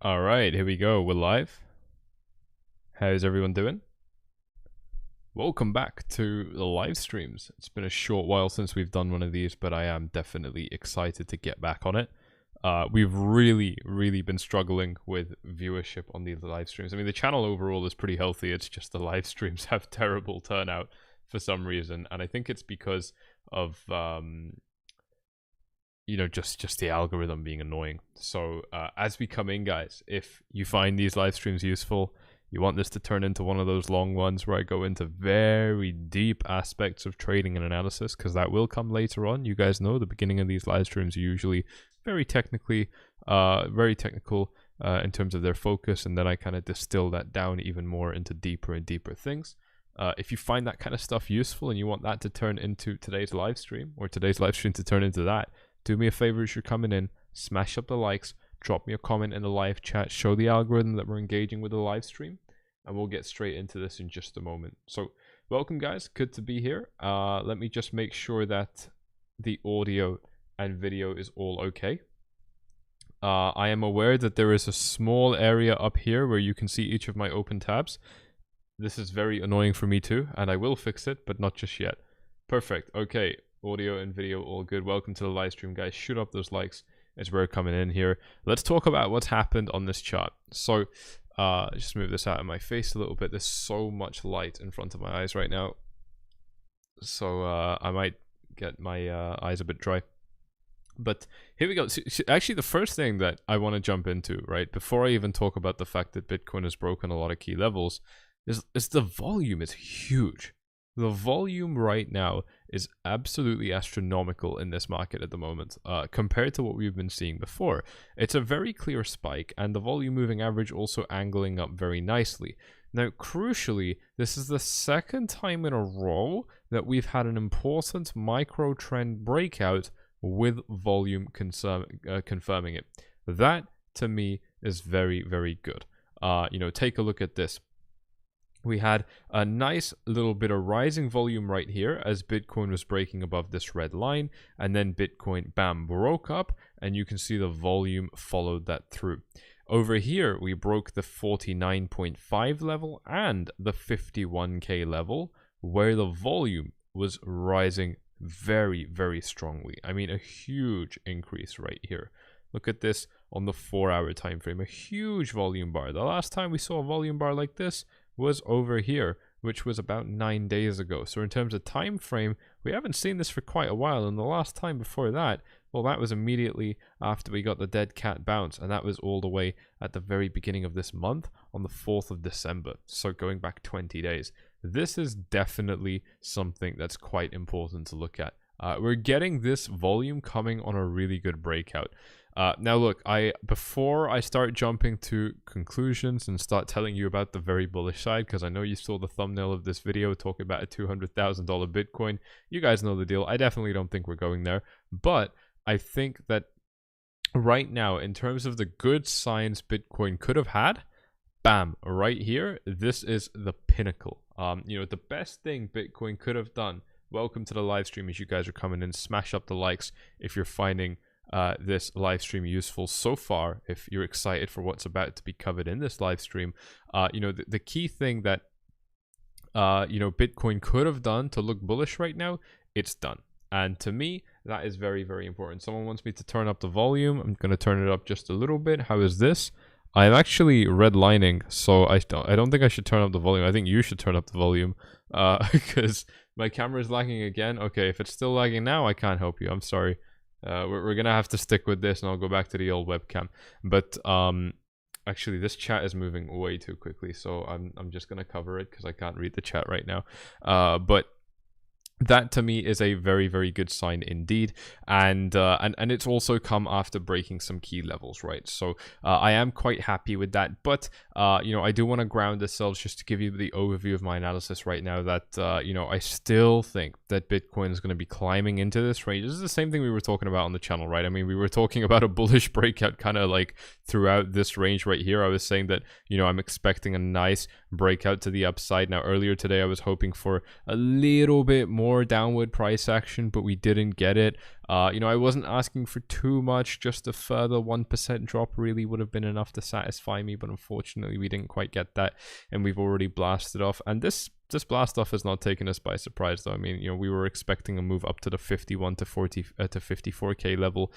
All right, here we go. We're live. How's everyone doing? Welcome back to the live streams. It's been a short while since we've done one of these, but I am definitely excited to get back on it. We've really been struggling with viewership on these live streams. I mean, the channel overall is pretty healthy. It's just the live streams have terrible turnout for some reason, and I think it's because of you know, just the algorithm being annoying. So as we come in, guys, if you find these live streams useful, you want this to turn into one of those long ones where I go into very deep aspects of trading and analysis, because that will come later on. You guys know the beginning of these live streams are usually very technical in terms of their focus, and then I kind of distill that down even more into deeper and deeper things. If you find that kind of stuff useful and you want that to turn into today's live stream, or today's live stream to turn into that, do me a favor as you're coming in, smash up the likes, drop me a comment in the live chat, show the algorithm that we're engaging with the live stream, and we'll get straight into this in just a moment. So welcome, guys, good to be here. Let me just make sure that the audio and video is all okay. I am aware that there is a small area up here where you can see each of my open tabs. This is very annoying for me too, and I will fix it, but not just yet. Perfect. Okay, audio and video all good. Welcome to the live stream, guys. Shoot up those likes as we're coming in here. Let's talk about what's happened on this chart. So just move this out of my face a little bit. There's so much light in front of my eyes right now, so I might get my eyes a bit dry. But here we go. So, actually, the first thing that I want to jump into, right, before I even talk about the fact that Bitcoin has broken a lot of key levels, is the volume is huge. The volume right now is absolutely astronomical in this market at the moment, compared to what we've been seeing before. It's a very clear spike, and the volume moving average also angling up very nicely. Now, crucially, this is the second time in a row that we've had an important micro trend breakout with volume confirming it. That, to me, is very good. You know, take a look at this. We had a nice little bit of rising volume right here as Bitcoin was breaking above this red line, and then Bitcoin, bam, broke up, and you can see the volume followed that through. Over here, we broke the 49.5 level and the 51K level, where the volume was rising very strongly. I mean, a huge increase right here. Look at this on the 4-hour time frame, a huge volume bar. The last time we saw a volume bar like this was over here, which was about 9 days ago. So in terms of time frame, we haven't seen this for quite a while, and the last time before that, well, that was immediately after we got the dead cat bounce, and that was all the way at the very beginning of this month on the 4th of December, so going back 20 days. This is definitely something that's quite important to look at. We're getting this volume coming on a really good breakout. Now look, before I start jumping to conclusions and start telling you about the very bullish side, because I know you saw the thumbnail of this video talking about a $200,000 Bitcoin. You guys know the deal. I definitely don't think we're going there, but I think that right now, in terms of the good signs Bitcoin could have had, bam, right here, this is the pinnacle. You know, the best thing Bitcoin could have done. Welcome to the live stream as you guys are coming in. Smash up the likes if you're finding this live stream useful so far, if you're excited for what's about to be covered in this live stream. You know, the key thing that you know, Bitcoin could have done to look bullish right now, it's done. And to me, that is very important. Someone wants me to turn up the volume. I'm going to turn it up just a little bit. How is this? I'm actually redlining, so I don't think I should turn up the volume. I think you should turn up the volume, because my camera is lagging again. Okay, if it's still lagging now, I can't help you. I'm sorry. We're gonna have to stick with this, and I'll go back to the old webcam. But actually, this chat is moving way too quickly, so I'm just gonna cover it because I can't read the chat right now. But that to me is a very good sign indeed, and it's also come after breaking some key levels, right? So I am quite happy with that, but you know, I do want to ground ourselves just to give you the overview of my analysis right now, that you know, I still think that Bitcoin is going to be climbing into this range. This is the same thing we were talking about on the channel, right? I mean, we were talking about a bullish breakout kind of like throughout this range right here. I was saying that, you know, I'm expecting a nice breakout to the upside. Now earlier today I was hoping for a little bit more downward price action, but we didn't get it. You know, I wasn't asking for too much. Just a further 1% drop really would have been enough to satisfy me, but unfortunately we didn't quite get that, and we've already blasted off. And this blast off has not taken us by surprise, though. I mean, you know, we were expecting a move up to the 51 to 40 to 54k level,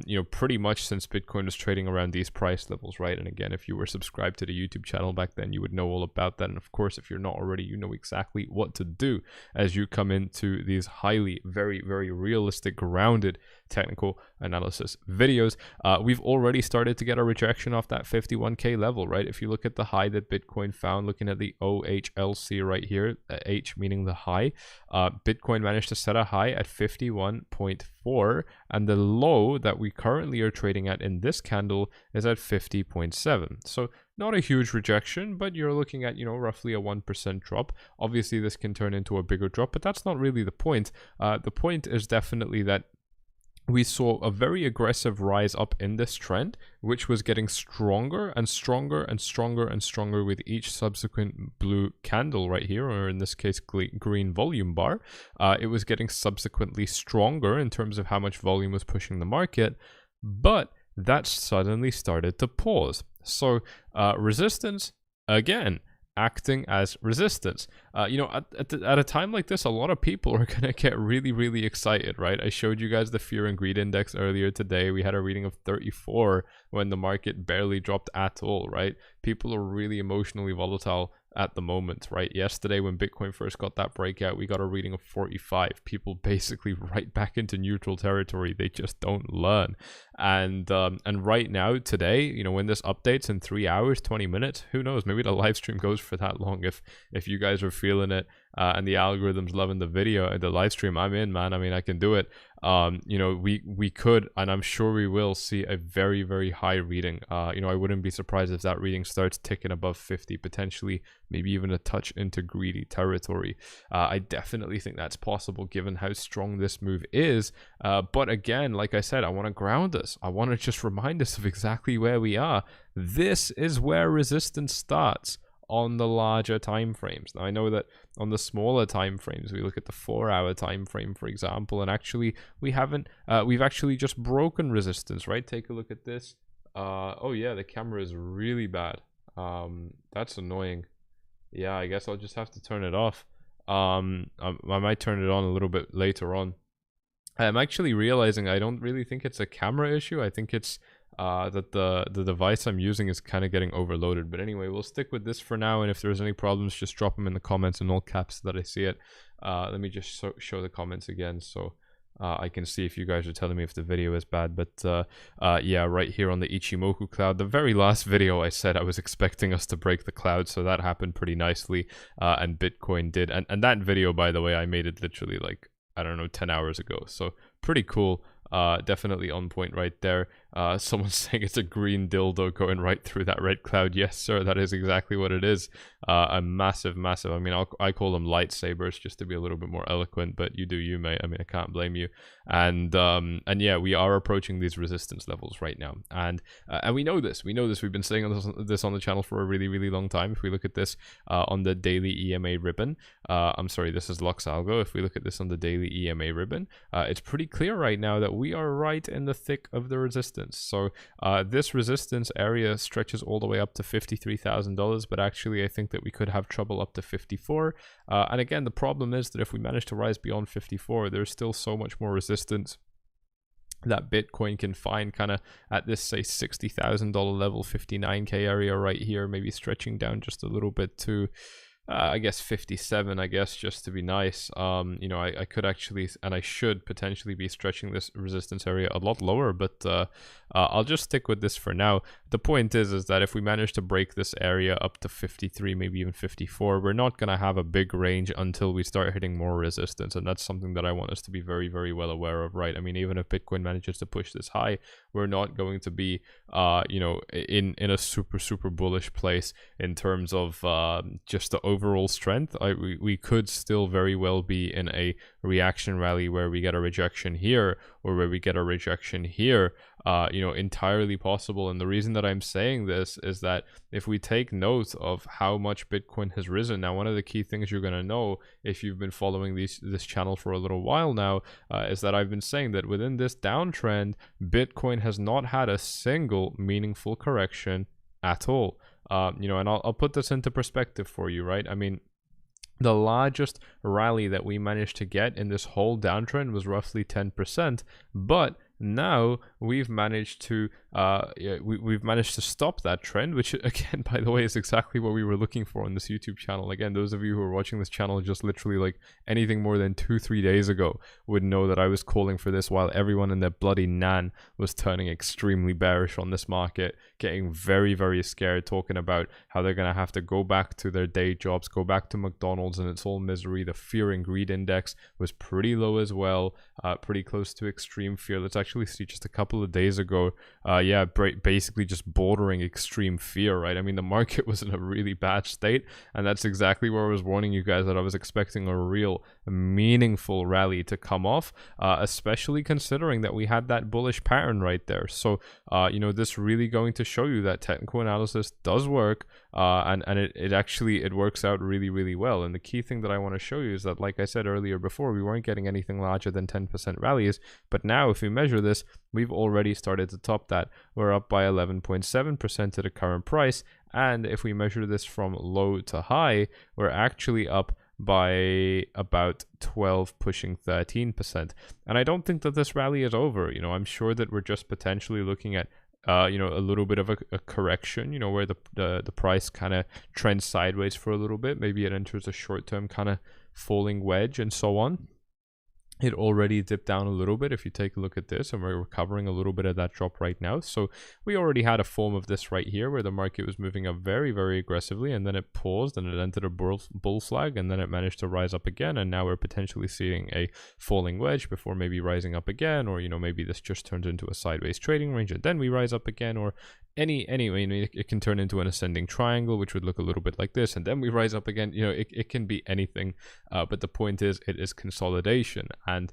you know, pretty much since Bitcoin was trading around these price levels, right? And again, if you were subscribed to the YouTube channel back then, you would know all about that. And of course, if you're not already, you know exactly what to do as you come into these highly, very realistic, grounded technical analysis videos. We've already started to get a rejection off that 51k level, right? If you look at the high that Bitcoin found, looking at the OHLC right here, H meaning the high, Bitcoin managed to set a high at 51.4, and the low that we currently are trading at in this candle is at 50.7. So not a huge rejection, but you're looking at, you know, roughly a 1% drop. Obviously this can turn into a bigger drop, but that's not really the point. The point is definitely that we saw a very aggressive rise up in this trend, which was getting stronger and stronger and stronger and stronger with each subsequent blue candle right here, or in this case green volume bar. It was getting subsequently stronger in terms of how much volume was pushing the market, but that suddenly started to pause. So resistance again acting as resistance. You know, at a time like this, a lot of people are gonna get really excited, right? I showed you guys the fear and greed index earlier today. We had a reading of 34 when the market barely dropped at all, right? People are really emotionally volatile at the moment, right? Yesterday when Bitcoin first got that breakout, we got a reading of 45. People basically right back into neutral territory. They just don't learn. And right now, today, you know, when this updates in 3 hours, 20 minutes, who knows? Maybe the live stream goes for that long. If you guys are feeling it and the algorithm's loving the video, the live stream, I'm in, man. I mean, I can do it. You know, we could, and I'm sure we will, see a very high reading. You know, I wouldn't be surprised if that reading starts ticking above 50, potentially maybe even a touch into greedy territory. I definitely think that's possible given how strong this move is. But again, like I said, I want to ground us. I want to just remind us of exactly where we are. This is where resistance starts on the larger time frames. Now I know that on the smaller time frames, we look at the 4-hour time frame, for example, and actually we've actually just broken resistance, right? Take a look at this. Oh yeah, the camera is really bad. That's annoying. Yeah, I guess I'll just have to turn it off. I might turn it on a little bit later on. I'm actually realizing I don't really think it's a camera issue. I think it's that the device I'm using is kind of getting overloaded. But anyway, we'll stick with this for now, and if there's any problems, just drop them in the comments in all caps so that I see it. Let me just show the comments again so I can see if you guys are telling me if the video is bad. But yeah, right here on the Ichimoku cloud, the very last video I said I was expecting us to break the cloud, so that happened pretty nicely, and Bitcoin did. And that video, by the way, I made it literally like, I don't know, 10 hours ago, so pretty cool. Definitely on point right there. Someone's saying it's a green dildo going right through that red cloud. Yes, sir, that is exactly what it is. A massive, I mean, I call them lightsabers just to be a little bit more eloquent, but you do you, mate. I mean, I can't blame you. And yeah, we are approaching these resistance levels right now, and we know this. We've been saying this on the channel for a really long time. If we look at this on the daily EMA ribbon, I'm sorry, this is Lux Algo. If we look at this on the daily EMA ribbon, it's pretty clear right now that we are right in the thick of the resistance. So this resistance area stretches all the way up to $53,000, but actually I think that we could have trouble up to 54. And again, the problem is that if we manage to rise beyond 54, there's still so much more resistance that Bitcoin can find kind of at this, say, $60,000 level, 59k area right here, maybe stretching down just a little bit to I guess 57, I guess, just to be nice. You know, I could actually, and I should potentially be stretching this resistance area a lot lower, but I'll just stick with this for now. The point is that if we manage to break this area up to 53, maybe even 54, we're not going to have a big range until we start hitting more resistance, and that's something that I want us to be very well aware of, right? I mean, even if Bitcoin manages to push this high, we're not going to be, you know, in a super bullish place in terms of just the overall strength. We could still very well be in a reaction rally where we get a rejection here, or where we get a rejection here, you know, entirely possible. And the reason that I'm saying this is that if we take note of how much Bitcoin has risen, now one of the key things you're going to know if you've been following this channel for a little while now is that I've been saying that within this downtrend, Bitcoin has not had a single meaningful correction at all. You know, and I'll put this into perspective for you, right? I mean, the largest rally that we managed to get in this whole downtrend was roughly 10%, but now we've managed to we've managed to stop that trend, which again, by the way, is exactly what we were looking for on this YouTube channel. Again, those of you who are watching this channel just literally like anything more than 2-3 days ago would know that I was calling for this while everyone in their bloody nan was turning extremely bearish on this market, getting very, very scared, talking about how they're going to have to go back to their day jobs, go back to McDonald's, and it's all misery. The fear and greed index was pretty low as well, pretty close to extreme fear. Let's actually see just a couple of days ago, yeah, basically just bordering extreme fear, right? I mean, the market was in a really bad state, and that's exactly where I was warning you guys that I was expecting a real meaningful rally to come off, especially considering that we had that bullish pattern right there. So, you know, this really going to show you that technical analysis does work, and it works out really, really well. And the key thing that I want to show you is that, like I said earlier before, we weren't getting anything larger than 10% rallies, but now if we measure this, we've already started to top that. We're up by 11.7% to the current price, and if we measure this from low to high, we're actually up by about 12 pushing 13%. And I don't think that this rally is over. You know, I'm sure that we're just potentially looking at you know, a little bit of a correction, you know, where the price kind of trends sideways for a little bit. Maybe it enters a short-term kind of falling wedge and so on. It already dipped down a little bit if you take a look at this, and we're recovering a little bit of that drop right now. So we already had a form of this right here where the market was moving up very, very aggressively, and then it paused and it entered a bull flag, and then it managed to rise up again, and now we're potentially seeing a falling wedge before maybe rising up again, or, you know, maybe this just turns into a sideways trading range and then we rise up again, or anyway, it can turn into an ascending triangle, which would look a little bit like this, and then we rise up again. You know, it can be anything, but the point is, it is consolidation, and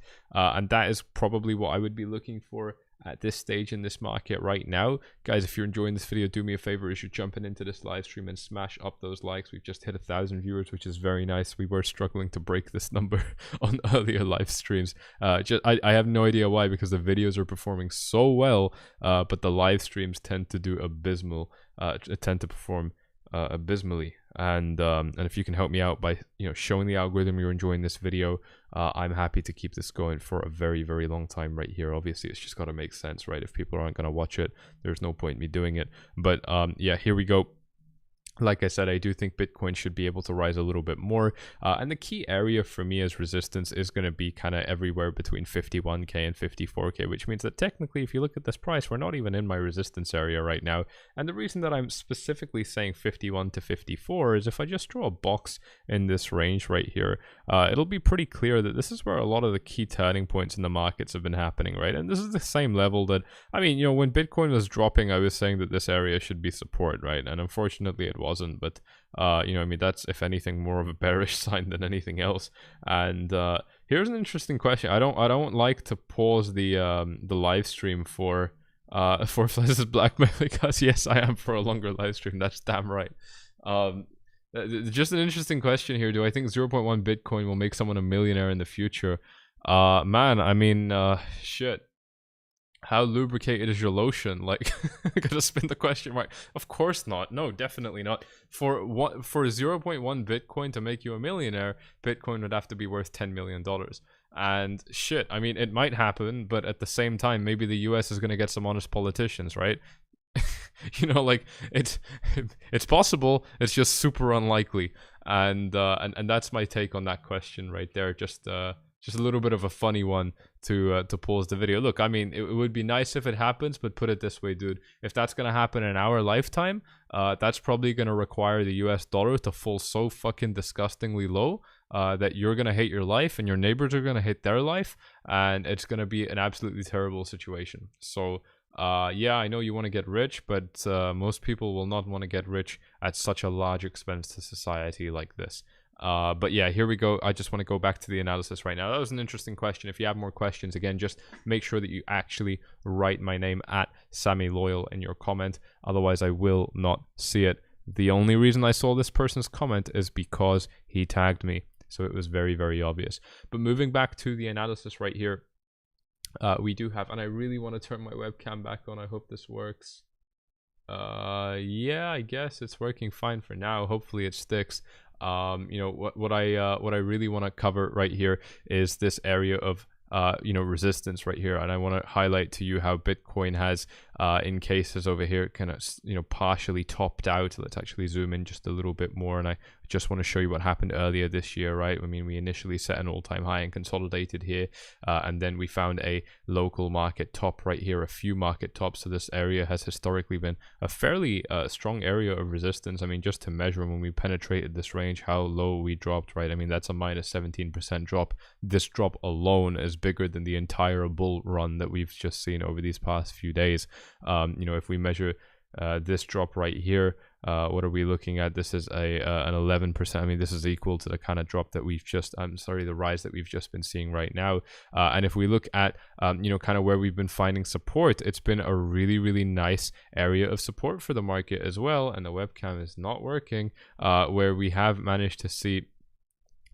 that is probably what I would be looking for at this stage in this market right now. Guys, if you're enjoying this video, do me a favor, you should jump into this live stream and smash up those likes. We've just hit 1,000 viewers, which is very nice. We were struggling to break this number on earlier live streams. I have no idea why, because the videos are performing so well, but the live streams tend to do abysmal, tend to perform abysmally. And if you can help me out by, you know, showing the algorithm you're enjoying this video, I'm happy to keep this going for a very, very long time right here. Obviously, it's just got to make sense, right? If people aren't going to watch it, there's no point in me doing it. But yeah, here we go. Like I said, I do think Bitcoin should be able to rise a little bit more. And the key area for me as resistance is going to be kind of everywhere between 51K and 54K, which means that technically, if you look at this price, we're not even in my resistance area right now. And the reason that I'm specifically saying 51 to 54 is if I just draw a box in this range right here, it'll be pretty clear that this is where a lot of the key turning points in the markets have been happening, right? And this is the same level that, I mean, you know, when Bitcoin was dropping, I was saying that this area should be support, right? And unfortunately, it wasn't, but you know, I mean, that's, if anything, more of a bearish sign than anything else. And here's an interesting question. I don't like to pause the live stream for this blackmail, because yes, I am for a longer live stream. That's damn right. Just an interesting question here. Do I think 0.1 Bitcoin will make someone a millionaire in the future? Man, I mean, shit. How lubricated is your lotion? Like, I gotta spin the question mark. Of course not. No, definitely not. For 0.1 Bitcoin to make you a millionaire, Bitcoin would have to be worth $10 million. And shit, I mean, it might happen, but at the same time, maybe the US is gonna get some honest politicians, right? You know, like, it's possible. It's just super unlikely. And that's my take on that question right there. Just a little bit of a funny one to pause the video. Look, I mean, it would be nice if it happens, but put it this way, dude. If that's going to happen in our lifetime, that's probably going to require the US dollar to fall so fucking disgustingly low that you're going to hate your life and your neighbors are going to hate their life, and it's going to be an absolutely terrible situation. So, yeah, I know you want to get rich, but most people will not want to get rich at such a large expense to society like this. But yeah, here we go. I just want to go back to the analysis right now. That was an interesting question. If you have more questions, again, just make sure that you actually write my name at @SammyLoyal in your comment. Otherwise, I will not see it. The only reason I saw this person's comment is because he tagged me. So it was very, very obvious. But moving back to the analysis right here, we do have, and I really want to turn my webcam back on. I hope this works. Yeah, I guess it's working fine for now. Hopefully it sticks. You know, what I really want to cover right here is this area of you know, resistance right here, and I want to highlight to you how Bitcoin has in cases over here kind of, you know, partially topped out. Let's actually zoom in just a little bit more, and I just want to show you what happened earlier this year, right? I mean, we initially set an all-time high and consolidated here, and then we found a local market top right here, a few market tops. So this area has historically been a fairly strong area of resistance. I mean, just to measure when we penetrated this range, how low we dropped, right? I mean, that's a minus 17% drop. This drop alone is bigger than the entire bull run that we've just seen over these past few days. You know, if we measure this drop right here, what are we looking at? This is an 11%. I mean, this is equal to the kind of drop that we've just, the rise that we've just been seeing right now. And if we look at, you know, kind of where we've been finding support, it's been a really, really nice area of support for the market as well. And the webcam is not working, where we have managed to see,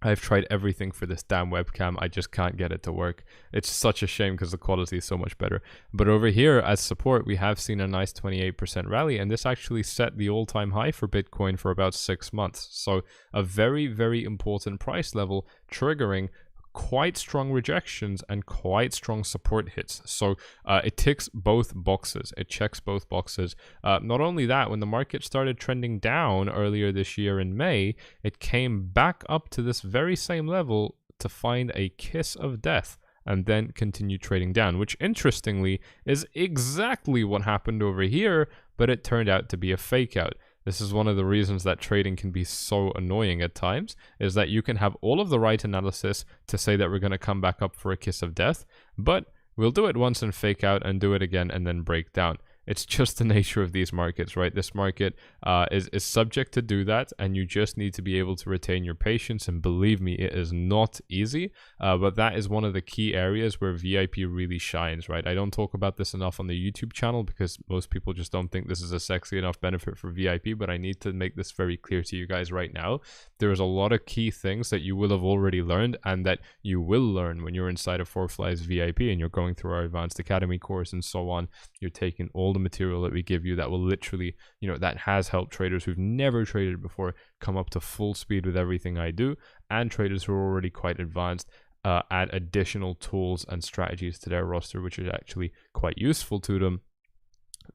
I've tried everything for this damn webcam. I just can't get it to work. It's such a shame because the quality is so much better. But over here as support, we have seen a nice 28% rally, and this actually set the all-time high for Bitcoin for about 6 months. So a very, very important price level, triggering quite strong rejections and quite strong support hits. So it ticks both boxes. It checks both boxes. Not only that, when the market started trending down earlier this year in May, it came back up to this very same level to find a kiss of death and then continue trading down, which interestingly is exactly what happened over here, but it turned out to be a fake out. This is one of the reasons that trading can be so annoying at times, is that you can have all of the right analysis to say that we're going to come back up for a kiss of death, but we'll do it once and fake out and do it again and then break down. It's just the nature of these markets, right? This market is subject to do that, and you just need to be able to retain your patience. And believe me, it is not easy, but that is one of the key areas where VIP really shines, right? I don't talk about this enough on the YouTube channel because most people just don't think this is a sexy enough benefit for VIP, but I need to make this very clear to you guys right now. There's a lot of key things that you will have already learned and that you will learn when you're inside of 𝗧𝗪Fly's VIP and you're going through our Advanced Academy course and so on. You're taking all the material that we give you that will literally, you know, that has helped traders who've never traded before come up to full speed with everything I do, and traders who are already quite advanced add additional tools and strategies to their roster, which is actually quite useful to them.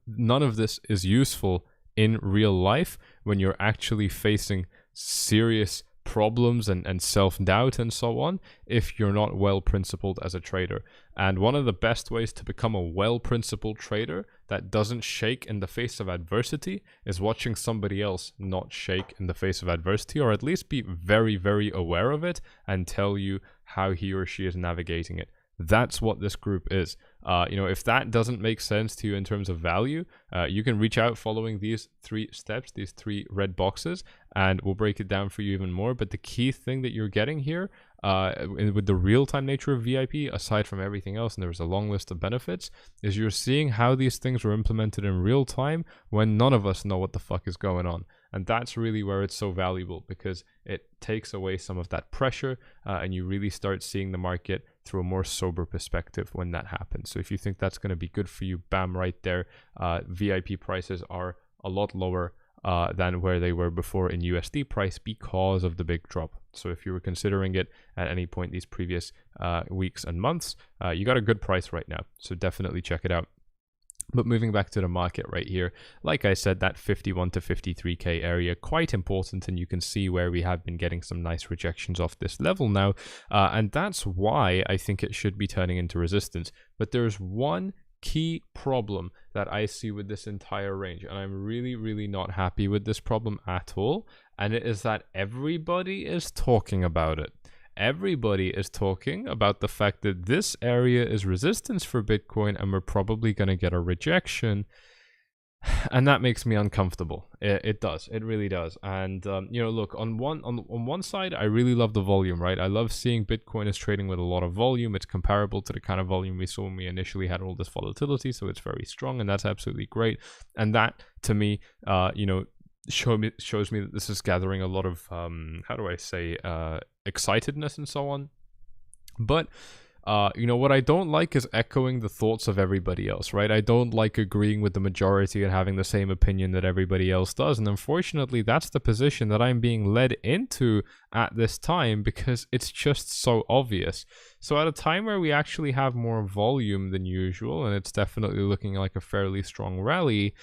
None of this is useful in real life when you're actually facing serious problems and self-doubt and so on if you're not well principled as a trader. And one of the best ways to become a well-principled trader that doesn't shake in the face of adversity is watching somebody else not shake in the face of adversity, or at least be very, very aware of it and tell you how he or she is navigating it. That's what this group is. You know, if that doesn't make sense to you in terms of value, you can reach out following these 3 steps, these 3 red boxes, and we'll break it down for you even more. But the key thing that you're getting here with the real-time nature of VIP, aside from everything else, and there's a long list of benefits, is you're seeing how these things were implemented in real time when none of us know what the fuck is going on. And that's really where it's so valuable, because it takes away some of that pressure and you really start seeing the market through a more sober perspective when that happens. So if you think that's going to be good for you, bam, right there. VIP prices are a lot lower than where they were before in USD price because of the big drop. So if you were considering it at any point these previous weeks and months, you got a good price right now. So definitely check it out. But moving back to the market right here, like I said, that 51 to 53k area, quite important, and you can see where we have been getting some nice rejections off this level now, and that's why I think it should be turning into resistance. But there's one key problem that I see with this entire range, and I'm really, really not happy with this problem at all, and it is that everybody is talking about it. Everybody is talking about the fact that this area is resistance for Bitcoin and we're probably going to get a rejection. And that makes me uncomfortable. It does. It really does. And you know, look, on one side, I really love the volume, right? I love seeing Bitcoin is trading with a lot of volume. It's comparable to the kind of volume we saw when we initially had all this volatility, so it's very strong, and that's absolutely great. And that, to me, you know, shows me that this is gathering a lot of how do I say, excitedness and so on. But you know, what I don't like is echoing the thoughts of everybody else, right? I don't like agreeing with the majority and having the same opinion that everybody else does. And unfortunately, that's the position that I'm being led into at this time, because it's just so obvious. So at a time where we actually have more volume than usual, and it's definitely looking like a fairly strong rally,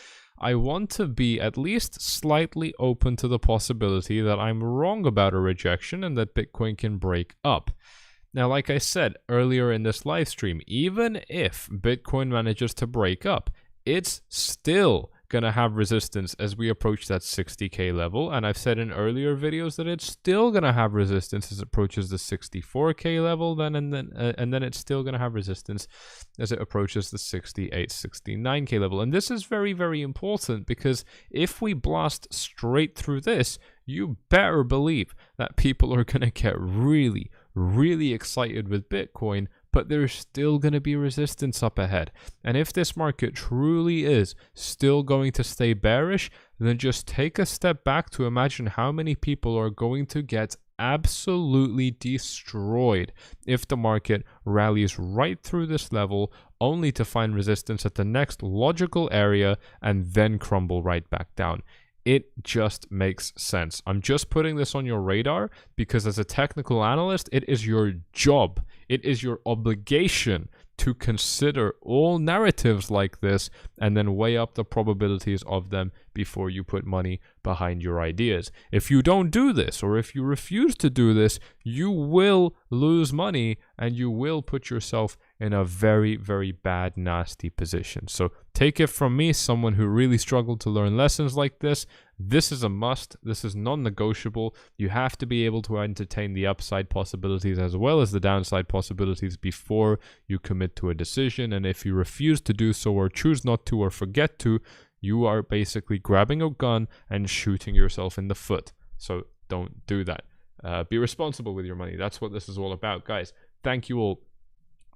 I want to be at least slightly open to the possibility that I'm wrong about a rejection and that Bitcoin can break up. Now, like I said earlier in this live stream, even if Bitcoin manages to break up, it's still going to have resistance as we approach that 60K level. And I've said in earlier videos that it's still going to have resistance as it approaches the 64K level, and then it's still going to have resistance as it approaches the 68, 69K level. And this is very, very important, because if we blast straight through this, you better believe that people are going to get really, really excited with Bitcoin, but there's still going to be resistance up ahead. And if this market truly is still going to stay bearish, then just take a step back to imagine how many people are going to get absolutely destroyed if the market rallies right through this level, only to find resistance at the next logical area and then crumble right back down. It just makes sense. I'm just putting this on your radar because as a technical analyst, it is your job, it is your obligation to consider all narratives like this and then weigh up the probabilities of them before you put money behind your ideas. If you don't do this, or if you refuse to do this, you will lose money and you will put yourself in a very, very bad, nasty position. So take it from me, someone who really struggled to learn lessons like this. This is a must. This is non-negotiable. You have to be able to entertain the upside possibilities as well as the downside possibilities before you commit to a decision. And if you refuse to do so, or choose not to, or forget to, you are basically grabbing a gun and shooting yourself in the foot. So don't do that. Be responsible with your money. That's what this is all about, guys. Thank you all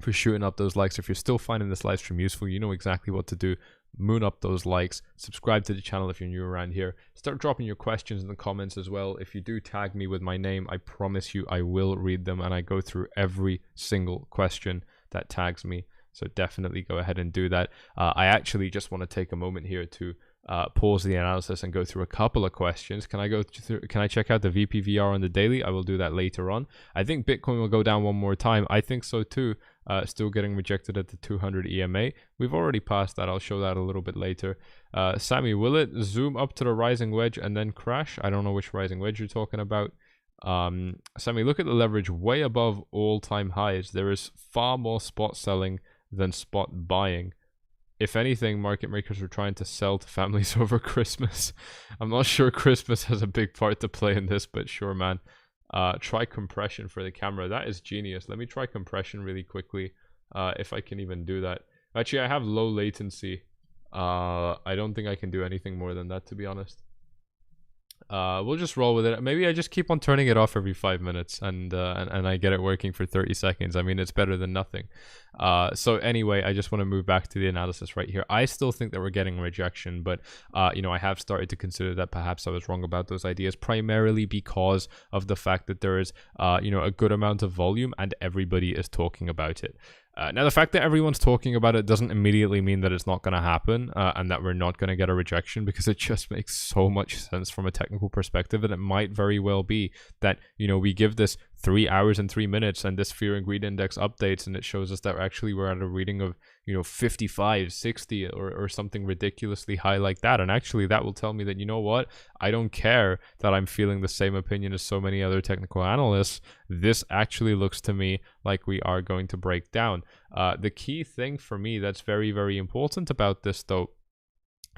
for shooting up those likes. If you're still finding this live stream useful, you know exactly what to do. Moon up those likes. Subscribe to the channel if you're new around here. Start dropping your questions in the comments as well. If you do tag me with my name, I promise you I will read them, and I go through every single question that tags me. So definitely go ahead and do that. I actually just want to take a moment here to pause the analysis and go through a couple of questions. Can I check out the 𝗬𝗵𝗆 on the daily? I will do that later on. I think Bitcoin will go down one more time. I think so too. Still getting rejected at the 200 EMA. We've already passed that. I'll show that a little bit later. Sammy, will it zoom up to the rising wedge and then crash? I don't know which rising wedge you're talking about. Sammy, look at the leverage way above all-time highs. There is far more spot selling than spot buying. If anything, market makers were trying to sell to families over Christmas. I'm not sure Christmas has a big part to play in this, but sure, man. Try compression for the camera. That is genius. Let me try compression really quickly, if I can even do that. Actually, I have low latency. I don't think I can do anything more than that, to be honest. We'll just roll with it. Maybe I just keep on turning it off every 5 minutes and I get it working for 30 seconds. I mean, it's better than nothing. So anyway, I just want to move back to the analysis right here. I still think that we're getting rejection, but you know, I have started to consider that perhaps I was wrong about those ideas, primarily because of the fact that there is you know, a good amount of volume and everybody is talking about it. Now, the fact that everyone's talking about it doesn't immediately mean that it's not going to happen and that we're not going to get a rejection, because it just makes so much sense from a technical perspective. And it might very well be that, you know, we give this 3 hours and 3 minutes and this fear and greed index updates, and it shows us that actually we're at a reading of, you know, 55, 60 or something ridiculously high like that. And actually that will tell me that, you know what, I don't care that I'm feeling the same opinion as so many other technical analysts. This actually looks to me like we are going to break down. The key thing for me that's very, very important about this, though,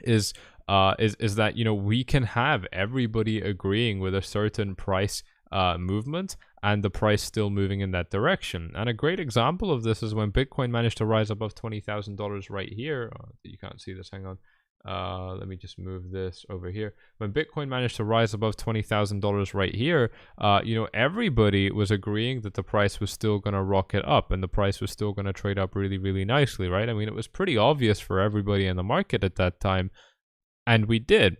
is that, you know, we can have everybody agreeing with a certain price movement and the price still moving in that direction. And a great example of this is when Bitcoin managed to rise above $20,000 right here. You can't see this, hang on. Let me just move this over here. When Bitcoin managed to rise above $20,000 right here, you know, everybody was agreeing that the price was still going to rocket up and the price was still going to trade up really, really nicely, right? I mean, it was pretty obvious for everybody in the market at that time, and we did.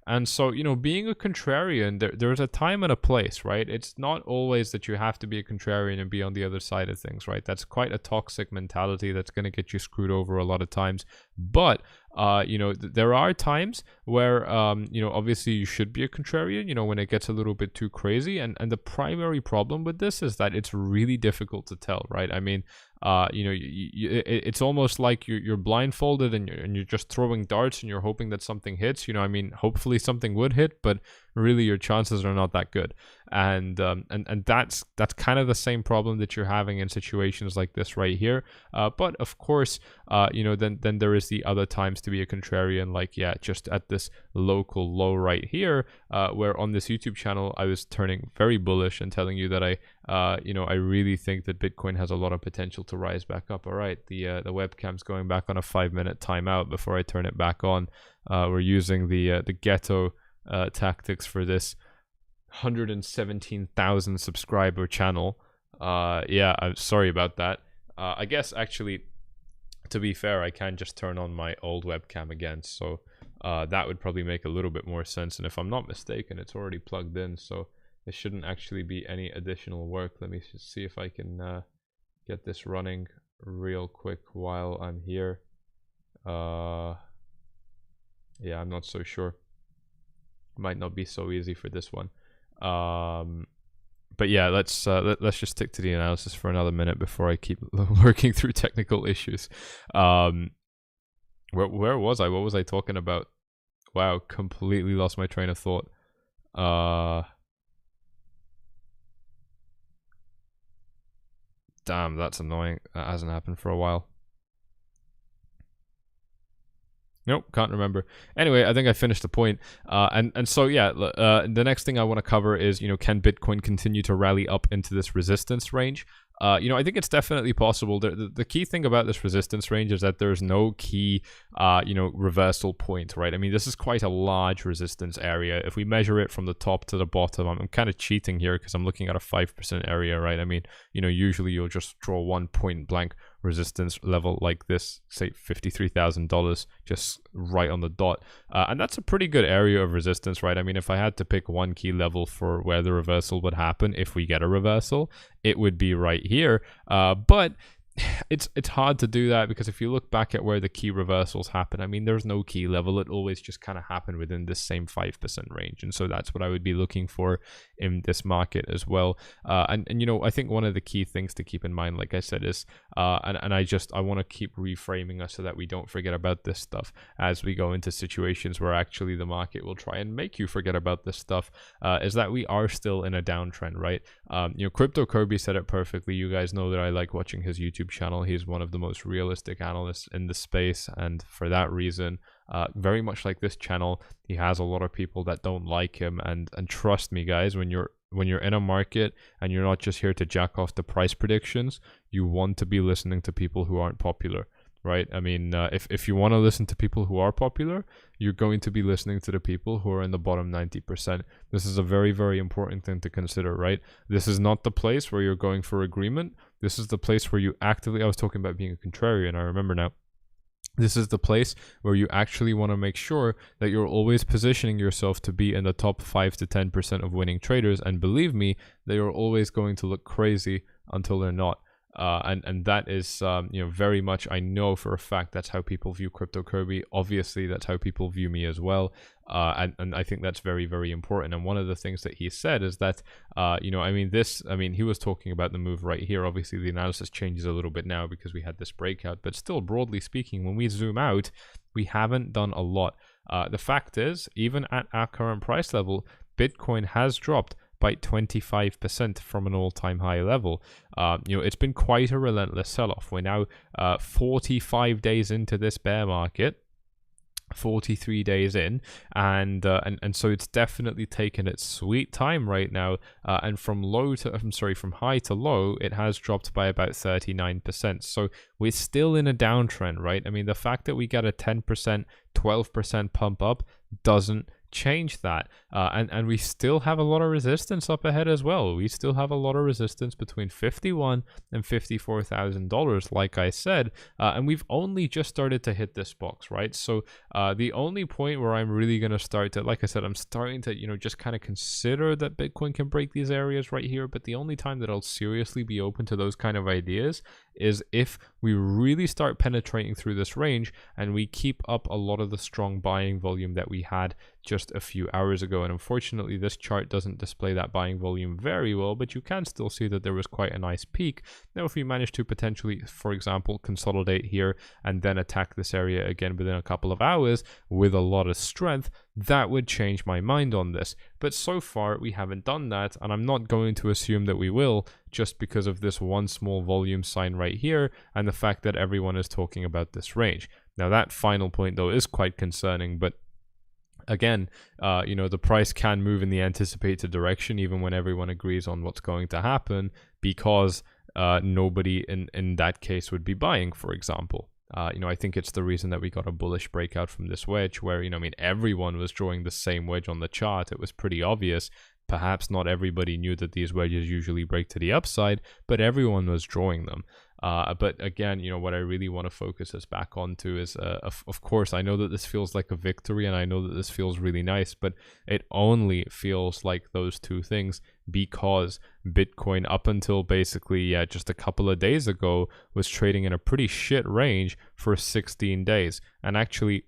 And so, you know, being a contrarian, there's a time and a place, right? It's not always that you have to be a contrarian and be on the other side of things, right? That's quite a toxic mentality that's going to get you screwed over a lot of times. But, you know, there are times where, you know, obviously you should be a contrarian, you know, when it gets a little bit too crazy. And the primary problem with this is that it's really difficult to tell, right? I mean, you know, it's almost like you're blindfolded and you're just throwing darts and you're hoping that something hits. You know, I mean, hopefully something would hit, but really your chances are not that good. And that's kind of the same problem that you're having in situations like this right here. But of course, you know, then there is the other times to be a contrarian, like, yeah, just at this local low right here, where on this YouTube channel I was turning very bullish and telling you that you know, I really think that Bitcoin has a lot of potential to rise back up. All right, the webcam's going back on a 5-minute timeout before I turn it back on. We're using the ghetto tactics for this 117,000 subscriber channel. Yeah, I'm sorry about that. I guess actually, to be fair, I can just turn on my old webcam again, so that would probably make a little bit more sense. And if I'm not mistaken, it's already plugged in, so it shouldn't actually be any additional work. Let me just see if I can get this running real quick while I'm here. Yeah, I'm not so sure. Might not be so easy for this one. But yeah, let's just stick to the analysis for another minute before I keep working through technical issues. Where was I? What was I talking about? Wow, completely lost my train of thought. Damn, that's annoying. That hasn't happened for a while. Nope, can't remember. Anyway, I think I finished the point. And so, yeah, the next thing I want to cover is, you know, can Bitcoin continue to rally up into this resistance range? You know, I think it's definitely possible. The key thing about this resistance range is that there's no key, you know, reversal point, right? I mean, this is quite a large resistance area. If we measure it from the top to the bottom, I'm kind of cheating here because I'm looking at a 5% area, right? I mean, you know, usually you'll just draw one point blank resistance level like this, say $53,000, just right on the dot. And that's a pretty good area of resistance, right? I mean, if I had to pick one key level for where the reversal would happen, if we get a reversal, it would be right here. But it's hard to do that because if you look back at where the key reversals happen, I mean, there's no key level. It always just kind of happened within this same 5% range. And so that's what I would be looking for in this market as well. And you know, I think one of the key things to keep in mind, like I said, is, and I want to keep reframing us so that we don't forget about this stuff as we go into situations where actually the market will try and make you forget about this stuff, is that we are still in a downtrend, right? You know, 𝗪𝗀 said it perfectly. You guys know that I like watching his YouTube channel. He's one of the most realistic analysts in the space, and for that reason, very much like this channel, he has a lot of people that don't like him. And trust me, guys, when you're in a market and you're not just here to jack off the price predictions, you want to be listening to people who aren't popular, right? I mean, if you want to listen to people who are popular, you're going to be listening to the people who are in the bottom 90%. This is a very, very important thing to consider, right? This is not the place where you're going for agreement. This is the place where you actively, I was talking about being a contrarian, I remember now. This is the place where you actually want to make sure that you're always positioning yourself to be in the top 5 to 10% of winning traders. And believe me, they are always going to look crazy until they're not. And that is, you know, very much, I know for a fact that's how people view 𝗪𝗀. Obviously, that's how people view me as well. And I think that's very, very important. And one of the things that he said is that, you know, I mean, he was talking about the move right here. Obviously, the analysis changes a little bit now because we had this breakout. But still, broadly speaking, when we zoom out, we haven't done a lot. The fact is, even at our current price level, Bitcoin has dropped by 25% from an all-time high level. You know, it's been quite a relentless sell-off. We're now 45 days into this bear market, 43 days in, and so it's definitely taken its sweet time right now, and from high to low it has dropped by about 39%. So we're still in a downtrend, right? I mean, the fact that we got a 10% 12% pump up doesn't change that, and we still have a lot of resistance up ahead as well. We still have a lot of resistance between $51,000 and $54,000, like I said, and we've only just started to hit this box, right? So the only point where I'm really going to start to, like I said, I'm starting to, you know, just kind of consider that Bitcoin can break these areas right here, but the only time that I'll seriously be open to those kind of ideas is if we really start penetrating through this range and we keep up a lot of the strong buying volume that we had just a few hours ago. And unfortunately, this chart doesn't display that buying volume very well, but you can still see that there was quite a nice peak. Now, if we manage to potentially, for example, consolidate here and then attack this area again within a couple of hours with a lot of strength, that would change my mind on this. But so far, we haven't done that, and I'm not going to assume that we will, just because of this one small volume sign right here and the fact that everyone is talking about this range. Now, that final point, though, is quite concerning, but again, you know, the price can move in the anticipated direction even when everyone agrees on what's going to happen, because nobody in that case would be buying, for example. You know, I think it's the reason that we got a bullish breakout from this wedge where, you know, I mean, everyone was drawing the same wedge on the chart. It was pretty obvious. Perhaps not everybody knew that these wedges usually break to the upside, but everyone was drawing them. But again, you know, what I really want to focus us back onto is, of course, I know that this feels like a victory and I know that this feels really nice, but it only feels like those two things because Bitcoin, up until basically just a couple of days ago, was trading in a pretty shit range for 16 days and actually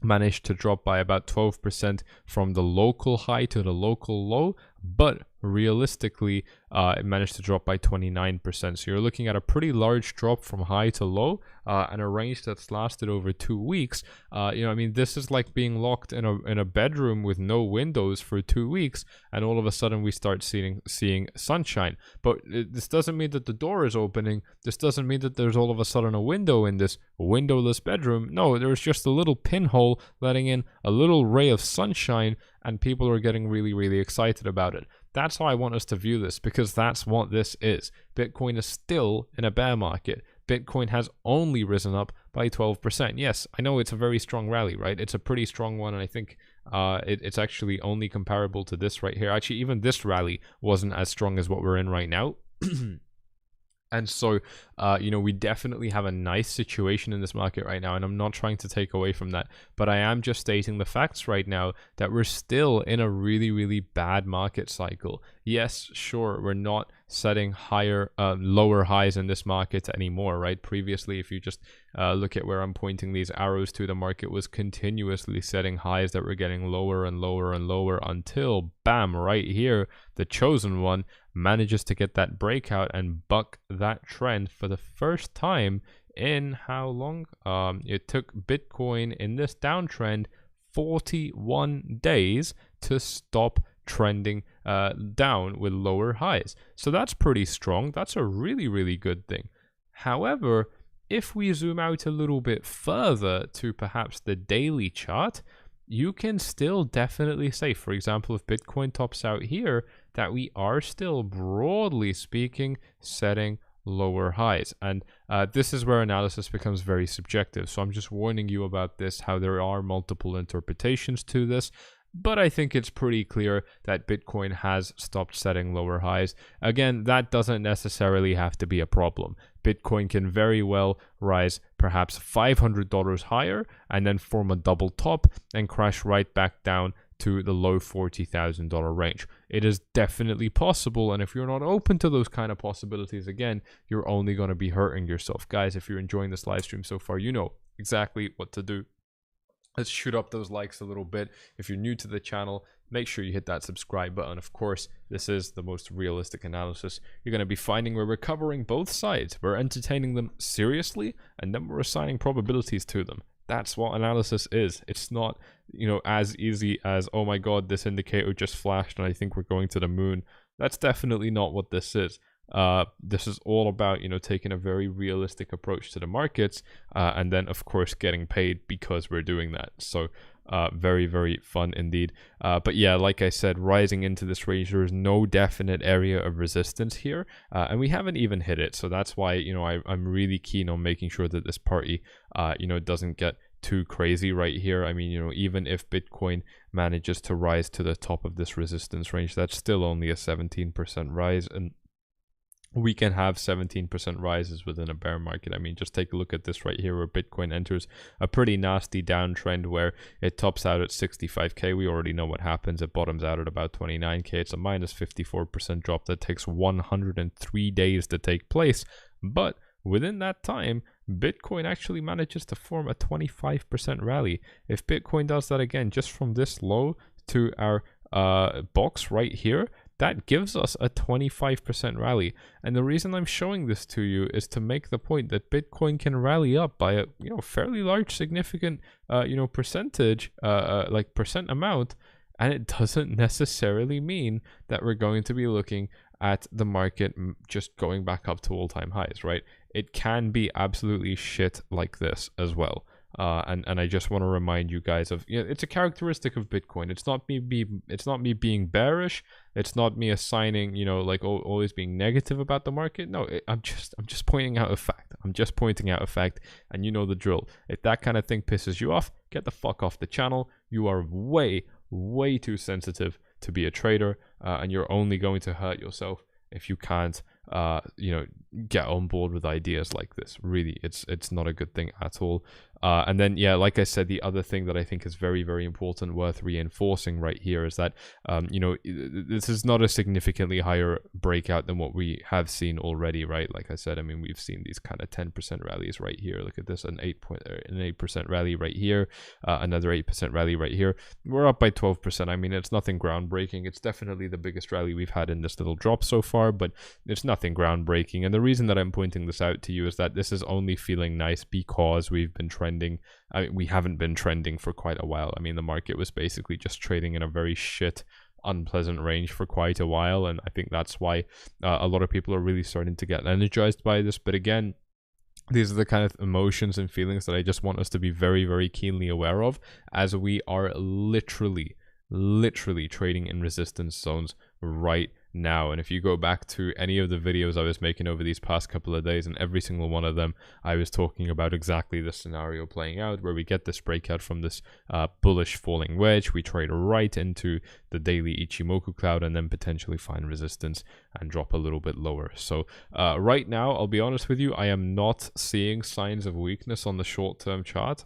managed to drop by about 12% from the local high to the local low, but realistically it managed to drop by 29%. So you're looking at a pretty large drop from high to low, and a range that's lasted over 2 weeks. You know, I mean, this is like being locked in a bedroom with no windows for 2 weeks, and all of a sudden we start seeing sunshine. But this doesn't mean that the door is opening. This doesn't mean that there's all of a sudden a window in this windowless bedroom. No, there's just a little pinhole letting in a little ray of sunshine, and people are getting really, really excited about it. That's how I want us to view this, because that's what this is. Bitcoin is still in a bear market. Bitcoin has only risen up by 12%. Yes, I know it's a very strong rally, right? It's a pretty strong one, and I think it's actually only comparable to this right here. Actually, even this rally wasn't as strong as what we're in right now. And so, you know, we definitely have a nice situation in this market right now, and I'm not trying to take away from that, but I am just stating the facts right now that we're still in a really, really bad market cycle. Yes, sure, we're not setting lower highs in this market anymore, right? Previously, if you just look at where I'm pointing these arrows to, the market was continuously setting highs that were getting lower and lower and lower until, bam, right here, the chosen one manages to get that breakout and buck that trend for the first time in how long? It took Bitcoin in this downtrend 41 days to stop trending down with lower highs. So that's pretty strong. That's a really, really good thing. However, if we zoom out a little bit further to perhaps the daily chart, you can still definitely say, for example, if Bitcoin tops out here, that we are still, broadly speaking, setting lower highs. And this is where analysis becomes very subjective. So I'm just warning you about this, how there are multiple interpretations to this. But I think it's pretty clear that Bitcoin has stopped setting lower highs. Again, that doesn't necessarily have to be a problem. Bitcoin can very well rise perhaps $500 higher and then form a double top and crash right back down to the low $40,000 range. It is definitely possible, and if you're not open to those kind of possibilities, again, you're only going to be hurting yourself. Guys, if you're enjoying this live stream so far, you know exactly what to do. Let's shoot up those likes a little bit. If you're new to the channel, make sure you hit that subscribe button. Of course, this is the most realistic analysis you're going to be finding, where we're covering both sides. We're entertaining them seriously, and then we're assigning probabilities to them. That's what analysis is. It's not, you know, as easy as, oh my god, this indicator just flashed and I think we're going to the moon. That's definitely not what this is. This is all about, you know, taking a very realistic approach to the markets, and then of course getting paid because we're doing that. So very, very fun indeed. But yeah, like I said, rising into this range, there is no definite area of resistance here, and we haven't even hit it. So that's why, you know, I'm really keen on making sure that this party, you know, doesn't get too crazy right here. I mean, you know, even if Bitcoin manages to rise to the top of this resistance range, that's still only a 17% rise, and we can have 17% rises within a bear market. I mean, just take a look at this right here, where Bitcoin enters a pretty nasty downtrend where it tops out at 65k. We already know what happens. It bottoms out at about 29k. It's a minus 54% drop that takes 103 days to take place. But within that time, Bitcoin actually manages to form a 25% rally. If Bitcoin does that again, just from this low to our box right here, that gives us a 25% rally. And the reason I'm showing this to you is to make the point that Bitcoin can rally up by a, you know, fairly large, significant, you know, percentage, like percent amount. And it doesn't necessarily mean that we're going to be looking at the market just going back up to all-time highs, right? It can be absolutely shit like this as well. And I just want to remind you guys of, you know, it's a characteristic of Bitcoin. It's not me being bearish. It's not me assigning, you know, like always being negative about the market. No, I'm just pointing out a fact. I'm just pointing out a fact, and you know the drill. If that kind of thing pisses you off, get the fuck off the channel. You are way too sensitive to be a trader, and you're only going to hurt yourself if you can't you know, get on board with ideas like this. Really, it's not a good thing at all. And then, yeah, like I said, the other thing that I think is very, very important, worth reinforcing right here, is that, you know, this is not a significantly higher breakout than what we have seen already, right? Like I said, I mean, we've seen these kind of 10% rallies right here. Look at this, an 8% rally right here, another 8% rally right here. We're up by 12%. I mean, it's nothing groundbreaking. It's definitely the biggest rally we've had in this little drop so far, but it's nothing groundbreaking. And the reason that I'm pointing this out to you is that this is only feeling nice because we've been trending. I mean, we haven't been trending for quite a while. I mean, the market was basically just trading in a very shit, unpleasant range for quite a while, and I think that's why a lot of people are really starting to get energized by this. But again, these are the kind of emotions and feelings that I just want us to be very, very keenly aware of, as we are literally trading in resistance zones right now. And if you go back to any of the videos I was making over these past couple of days, and every single one of them, I was talking about exactly this scenario playing out, where we get this breakout from this bullish falling wedge, we trade right into the daily Ichimoku cloud, and then potentially find resistance and drop a little bit lower. So right now, I'll be honest with you, I am not seeing signs of weakness on the short-term chart.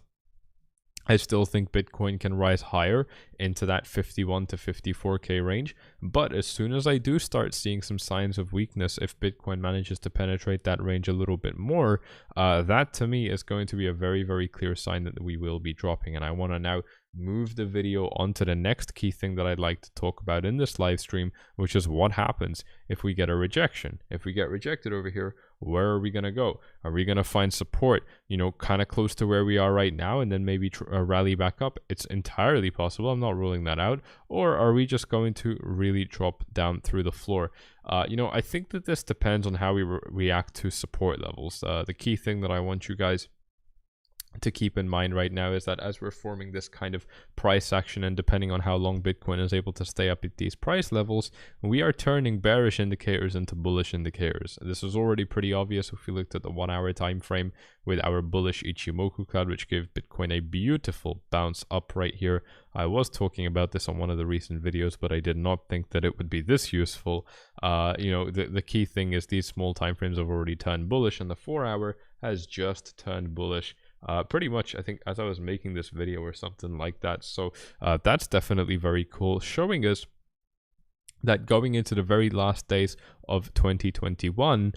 I still think Bitcoin can rise higher into that 51 to 54k range, but as soon as I do start seeing some signs of weakness, if Bitcoin manages to penetrate that range a little bit more, that to me is going to be a very, very clear sign that we will be dropping. And I want to now move the video on to the next key thing that I'd like to talk about in this live stream, which is what happens if we get a rejection. If we get rejected over here, where are we going to go? Are we going to find support, you know, kind of close to where we are right now, and then maybe rally back up? It's entirely possible. I'm not ruling that out. Or are we just going to really drop down through the floor? You know, I think that this depends on how we react to support levels. The key thing that I want you guys to keep in mind right now is that as we're forming this kind of price action, and depending on how long Bitcoin is able to stay up at these price levels, we are turning bearish indicators into bullish indicators. This is already pretty obvious if we looked at the 1 hour time frame with our bullish Ichimoku cloud, which gave Bitcoin a beautiful bounce up right here. I was talking about this on one of the recent videos, but I did not think that it would be this useful. You know, the key thing is these small time frames have already turned bullish, and the 4 hour has just turned bullish. Pretty much, I think, as I was making this video or something like that. So that's definitely very cool, showing us that going into the very last days of 2021,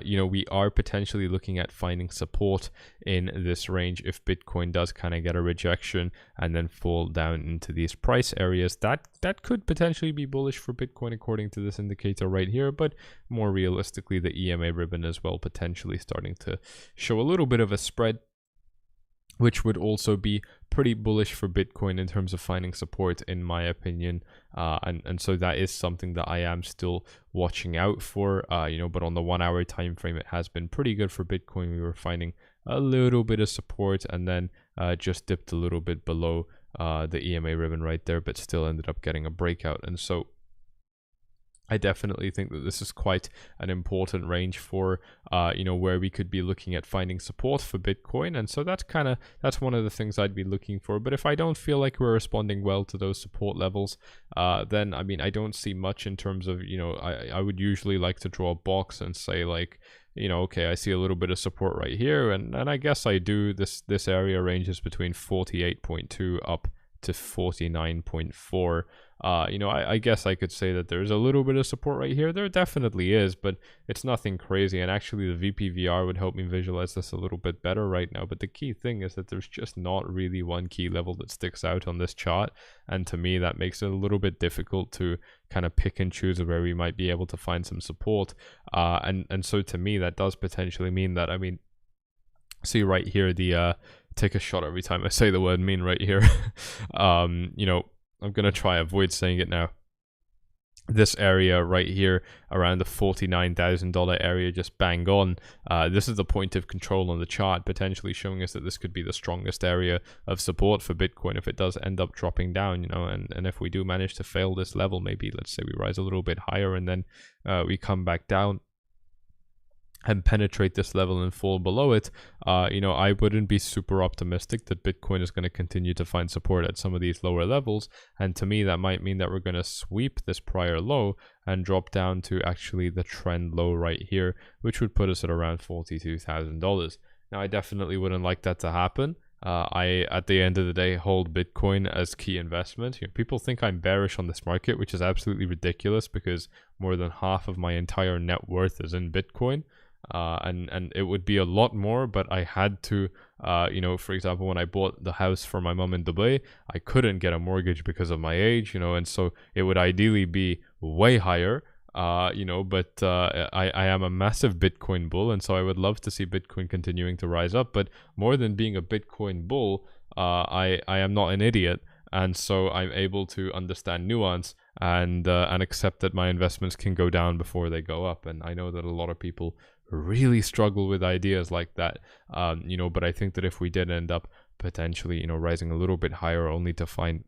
you know, we are potentially looking at finding support in this range. If Bitcoin does kind of get a rejection and then fall down into these price areas, that could potentially be bullish for Bitcoin according to this indicator right here. But more realistically, the EMA ribbon as well potentially starting to show a little bit of a spread. which would also be pretty bullish for Bitcoin in terms of finding support, in my opinion. And so that is something that I am still watching out for, but on the 1 hour time frame, it has been pretty good for Bitcoin. We were finding a little bit of support and then just dipped a little bit below the EMA ribbon right there, but still ended up getting a breakout. And so I definitely think that this is quite an important range for, where we could be looking at finding support for Bitcoin. And so that's one of the things I'd be looking for. But if I don't feel like we're responding well to those support levels, then, I mean, I don't see much in terms of, I would usually like to draw a box and say like, okay, I see a little bit of support right here. And I guess I do. This area ranges between 48.2 up to 49.4. I guess I could say that there's a little bit of support right here. There definitely is, but it's nothing crazy. And actually the 𝗬𝗵𝗆 would help me visualize this a little bit better right now. But the key thing is that there's just not really one key level that sticks out on this chart. And to me, that makes it a little bit difficult to kind of pick and choose where we might be able to find some support. And so to me, that does potentially mean that, I mean, see right here, the take a shot every time I say the word mean right here. I'm going to try avoid saying it now. This area right here around the $49,000 area, just bang on. This is the point of control on the chart, potentially showing us that this could be the strongest area of support for Bitcoin if it does end up dropping down, and if we do manage to fail this level, maybe let's say we rise a little bit higher and then we come back down and penetrate this level and fall below it, I wouldn't be super optimistic that Bitcoin is going to continue to find support at some of these lower levels. And to me, that might mean that we're going to sweep this prior low and drop down to actually the trend low right here, which would put us at around $42,000. Now, I definitely wouldn't like that to happen. I, at the end of the day, hold Bitcoin as key investment. People think I'm bearish on this market, which is absolutely ridiculous because more than half of my entire net worth is in Bitcoin. And it would be a lot more, but I had to, for example, when I bought the house for my mom in Dubai, I couldn't get a mortgage because of my age, and so it would ideally be way higher, but I am a massive Bitcoin bull, and so I would love to see Bitcoin continuing to rise up. But more than being a Bitcoin bull, I am not an idiot. And so I'm able to understand nuance and accept that my investments can go down before they go up. And I know that a lot of people really struggle with ideas like that, but I think that if we did end up potentially, rising a little bit higher only to find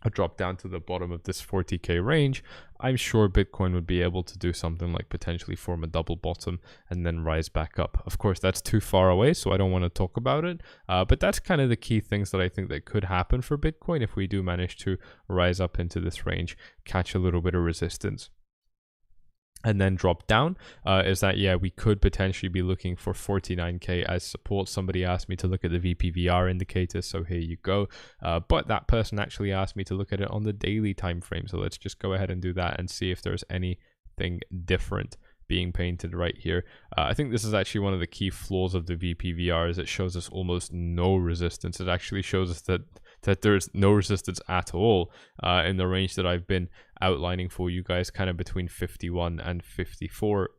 a drop down to the bottom of this 40K range, I'm sure Bitcoin would be able to do something like potentially form a double bottom and then rise back up. Of course, that's too far away, so I don't want to talk about it. But that's kind of the key things that I think that could happen for Bitcoin if we do manage to rise up into this range, catch a little bit of resistance, and then drop down, is that, yeah, we could potentially be looking for 49K as support. Somebody asked me to look at the 𝗬𝗵𝗆 indicator, so here you go. But that person actually asked me to look at it on the daily time frame, so let's just go ahead and do that and see if there's anything different being painted right here. I think this is actually one of the key flaws of the 𝗬𝗵𝗆, is it shows us almost no resistance. It actually shows us that there's no resistance at all in the range that I've been outlining for you guys, kind of between 51 and 54.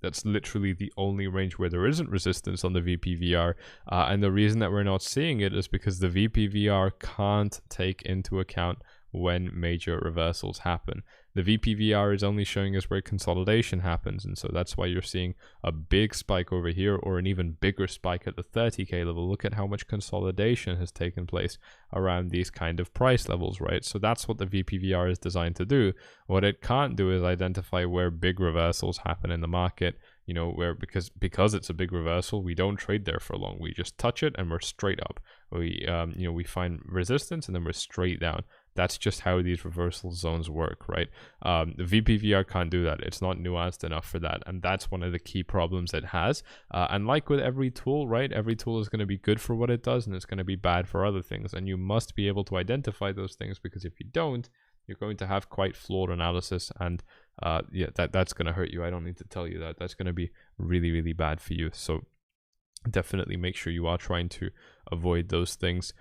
That's literally the only range where there isn't resistance on the 𝗬𝗵𝗆. And the reason that we're not seeing it is because the 𝗬𝗵𝗆 can't take into account when major reversals happen. The 𝗬𝗵𝗆 is only showing us where consolidation happens, and so that's why you're seeing a big spike over here, or an even bigger spike at the 30K level. Look at how much consolidation has taken place around these kind of price levels, right? So that's what the 𝗬𝗵𝗆 is designed to do. What it can't do is identify where big reversals happen in the market, where because it's a big reversal, we don't trade there for long. We just touch it and we're straight up. We find resistance and then we're straight down. That's just how these reversal zones work, right? The 𝗬𝗵𝗆 can't do that. It's not nuanced enough for that. And that's one of the key problems it has. And like with every tool, right? Every tool is going to be good for what it does, and it's going to be bad for other things. And you must be able to identify those things, because if you don't, you're going to have quite flawed analysis. And that's going to hurt you. I don't need to tell you that. That's going to be really, really bad for you. So definitely make sure you are trying to avoid those things.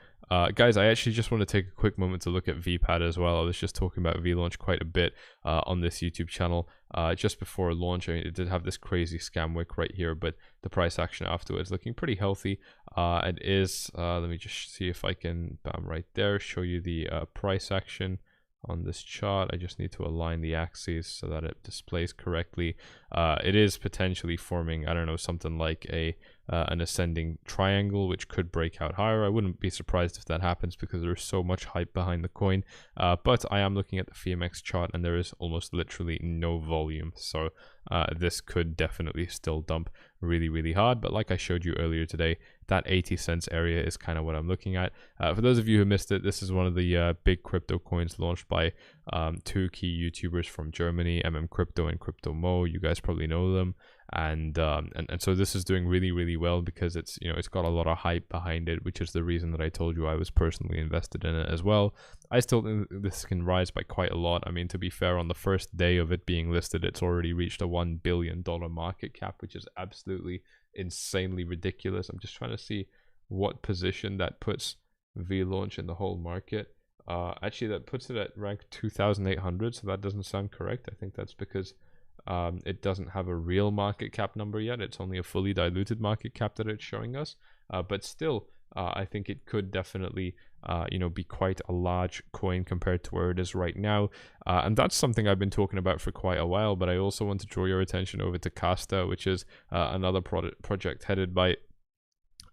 Guys, I actually just want to take a quick moment to look at VPAD as well. I was just talking about VLaunch quite a bit on this YouTube channel just before launch. I mean, it did have this crazy scam wick right here, but the price action afterwards looking pretty healthy. It is, let me just see if I can, bam, right there, show you the price action on this chart. I just need to align the axes so that it displays correctly. It is potentially forming, I don't know, something like an ascending triangle, which could break out higher. I wouldn't be surprised if that happens because there's so much hype behind the coin. But I am looking at the 𝗬MX chart and there is almost literally no volume. So this could definitely still dump really, really hard. But like I showed you earlier today, that 80 cents area is kind of what I'm looking at. For those of you who missed it, this is one of the big crypto coins launched by two key YouTubers from Germany, 𝗬𝗪𝗪𝗀 and 𝗪𝗪𝗪. You guys probably know them. And so this is doing really, really well because it's, you know, it's got a lot of hype behind it, which is the reason that I told you I was personally invested in it as well. I still think this can rise by quite a lot. I mean, to be fair, on the first day of it being listed, it's already reached a $1 billion market cap, which is absolutely insanely ridiculous. I'm just trying to see what position that puts VLaunch in the whole market. Actually, that puts it at rank 2,800, so that doesn't sound correct. I think that's because it doesn't have a real market cap number yet. It's only a fully diluted market cap that it's showing us. But still, I think it could definitely, you know, be quite a large coin compared to where it is right now. And that's something I've been talking about for quite a while. But I also want to draw your attention over to 𝗧𝗲𝗪, which is another project headed by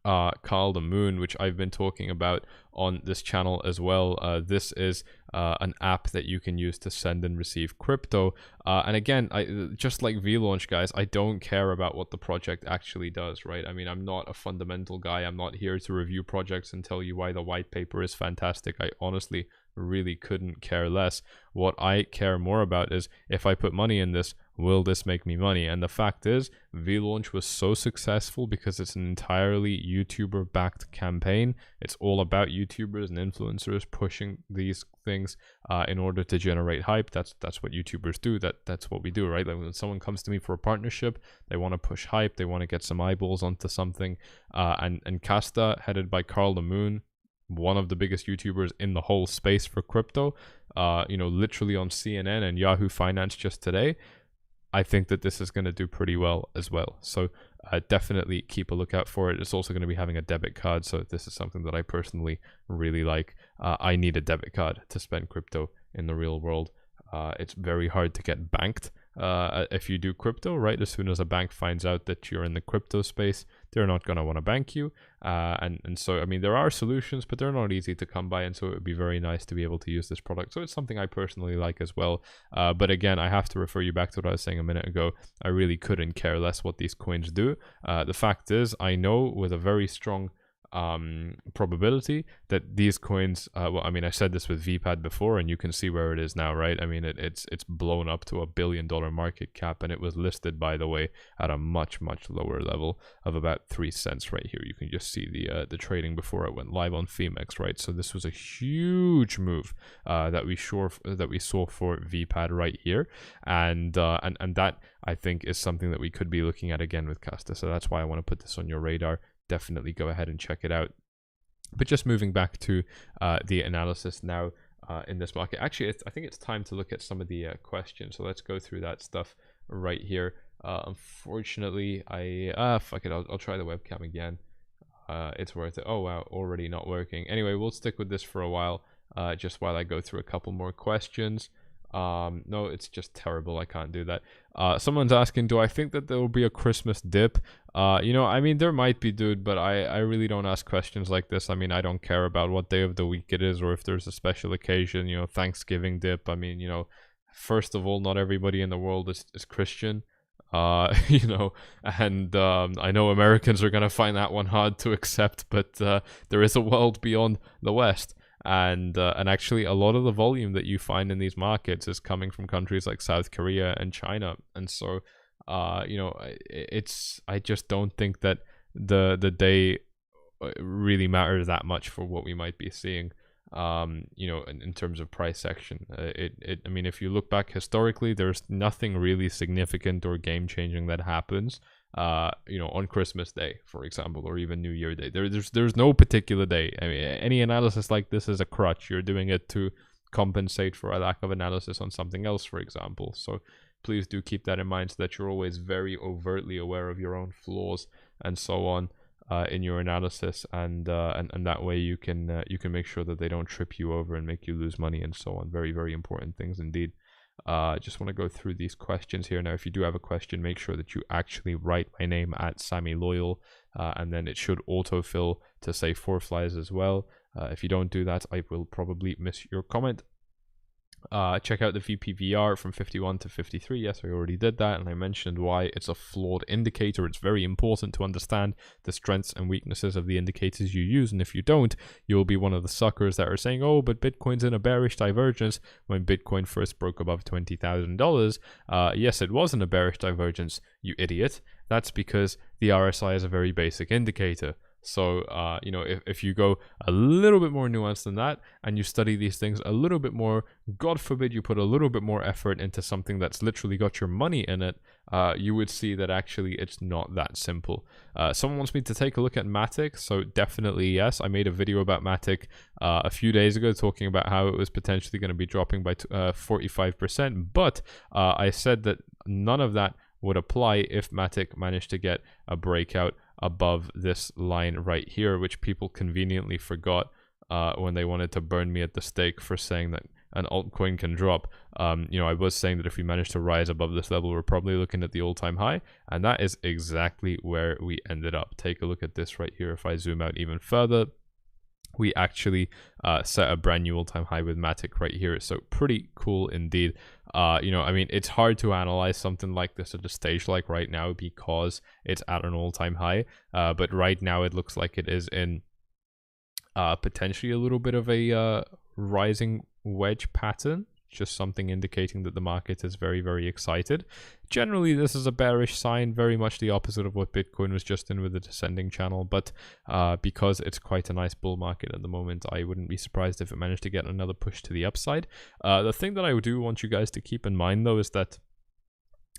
𝗪𝗪𝗪, which I've been talking about on this channel as well. This is an app that you can use to send and receive crypto. And again, just like VLaunch, guys, I don't care about what the project actually does, right? I mean, I'm not a fundamental guy. I'm not here to review projects and tell you why the white paper is fantastic. I honestly really couldn't care less. What I care more about is, if I put money in this, will this make me money? And the fact is, VLaunch was so successful because it's an entirely YouTuber-backed campaign. It's all about YouTubers and influencers pushing these things in order to generate hype. That's what YouTubers do. That's what we do, right? Like when someone comes to me for a partnership, they want to push hype, they want to get some eyeballs onto something. And 𝗧𝗲𝗪, headed by 𝗪𝗪𝗪, one of the biggest YouTubers in the whole space for crypto, you know, literally on CNN and Yahoo Finance just today. I think that this is going to do pretty well as well. So definitely keep a lookout for it. It's also going to be having a debit card. So this is something that I personally really like. I need a debit card to spend crypto in the real world. It's very hard to get banked if you do crypto, right? As soon as a bank finds out that you're in the crypto space, they're not going to want to bank you. And so, I mean, there are solutions, but they're not easy to come by. And so it would be very nice to be able to use this product. So it's something I personally like as well. But again, I have to refer you back to what I was saying a minute ago. I really couldn't care less what these coins do. The fact is, I know with a very strong probability that these coins, well, I mean, I said this with VPAD before, and you can see where it is now, right? I mean, it's blown up to $1 billion market cap, and it was listed, by the way, at a much lower level of about 3 cents right here. You can just see the trading before it went live on 𝗬MX, right? So this was a huge move that we saw for VPAD right here, and that I think is something that we could be looking at again with 𝗧𝗲𝗪. So that's why I want to put this on your radar. Definitely go ahead and check it out. But just moving back to the analysis now in this market. Actually, I think it's time to look at some of the questions. So let's go through that stuff right here. Unfortunately, fuck it. I'll try the webcam again. It's worth it. Oh wow, already not working. Anyway, we'll stick with this for a while, just while I go through a couple more questions. No, it's just terrible. I can't do that. Someone's asking, do I think that there will be a Christmas dip? You know, I mean, there might be, dude, but I really don't ask questions like this. I mean, I don't care about what day of the week it is or if there's a special occasion, you know, Thanksgiving dip. I mean, you know, first of all, not everybody in the world is Christian. You know, and I know Americans are gonna find that one hard to accept, but there is a world beyond the West. And actually a lot of the volume that you find in these markets is coming from countries like South Korea and China. And so you know, I just don't think that the day really matters that much for what we might be seeing, you know, in terms of price action. I mean, if you look back historically, there's nothing really significant or game changing that happens you know, on Christmas Day, for example, or even New Year Day. There's no particular day. I mean, any analysis like this is a crutch. You're doing it to compensate for a lack of analysis on something else, for example. So please do keep that in mind, so that you're always very overtly aware of your own flaws and so on in your analysis, and that way you can make sure that they don't trip you over and make you lose money and so on. Very, very important things indeed. Just want to go through these questions here. Now, if you do have a question, make sure that you actually write my name at @𝗧𝗲𝗪𝗏, and then it should autofill to say 4 flies as well. If you don't do that, I will probably miss your comment. Check out the 𝗬𝗵𝗆 from 51 to 53. Yes, I already did that, and I mentioned why it's a flawed indicator. It's very important to understand the strengths and weaknesses of the indicators you use, and if you don't, you'll be one of the suckers that are saying, oh, but Bitcoin's in a bearish divergence. When Bitcoin first broke above $20,000, yes, it was in a bearish divergence, you idiot. That's because the RSI is a very basic indicator. So, you know, if you go a little bit more nuanced than that, and you study these things a little bit more, God forbid you put a little bit more effort into something that's literally got your money in it, you would see that actually it's not that simple. Someone wants me to take a look at Matic, so definitely yes. I made a video about Matic a few days ago talking about how it was potentially going to be dropping by 45%, but I said that none of that would apply if Matic managed to get a breakout above this line right here, which people conveniently forgot when they wanted to burn me at the stake for saying that an altcoin can drop. You know, I was saying that if we manage to rise above this level, we're probably looking at the all-time high, and that is exactly where we ended up. Take a look at this right here. If I zoom out even further, we actually set a brand new all-time high with Matic right here. So pretty cool indeed. You know, I mean, it's hard to analyze something like this at a stage like right now because it's at an all-time high. But right now it looks like it is in potentially a little bit of a rising wedge pattern. Just something indicating that the market is very, very excited. Generally, this is a bearish sign, very much the opposite of what Bitcoin was just in with the descending channel. But because it's quite a nice bull market at the moment, I wouldn't be surprised if it managed to get another push to the upside. The thing that I do want you guys to keep in mind, though, is that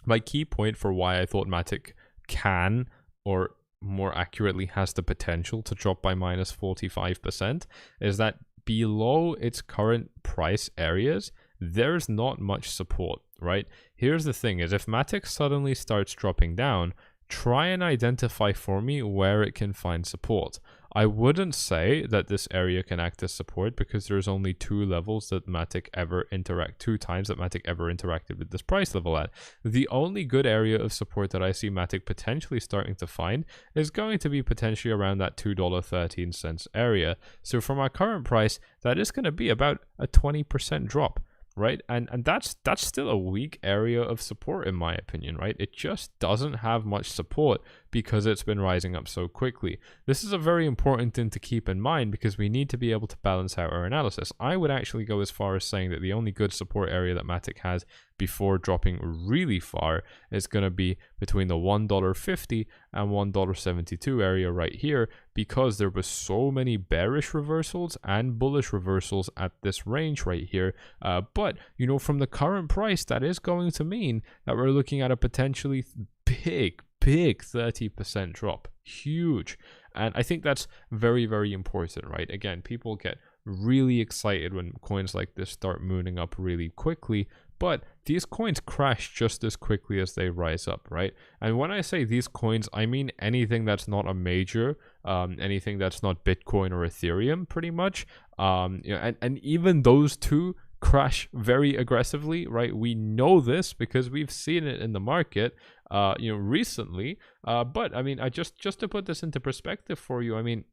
my key point for why I thought Matic can, or more accurately has the potential to drop by minus 45%, is that below its current price areas, there's not much support, right? Here's the thing is, if Matic suddenly starts dropping down, try and identify for me where it can find support. I wouldn't say that this area can act as support because there's only two times that Matic ever interacted with this price level at. The only good area of support that I see Matic potentially starting to find is going to be potentially around that $2.13 area. So from our current price, that is going to be about a 20% drop. Right, and that's still a weak area of support in my opinion, right? It just doesn't have much support because it's been rising up so quickly. This is a very important thing to keep in mind because we need to be able to balance out our analysis. I would actually go as far as saying that the only good support area that Matic has before dropping really far is going to be between the $1.50 and $1.72 area right here, because there was so many bearish reversals and bullish reversals at this range right here. But you know, from the current price, that is going to mean that we're looking at a potentially big 30% drop. Huge. And I think that's very, very important, right? Again, people get really excited when coins like this start mooning up really quickly, but these coins crash just as quickly as they rise up, right? And when I say these coins, I mean anything that's not a major, anything that's not Bitcoin or Ethereum, pretty much. You know, and even those two crash very aggressively, right? We know this because we've seen it in the market, you know, recently. But I mean, just to put this into perspective for you, I mean,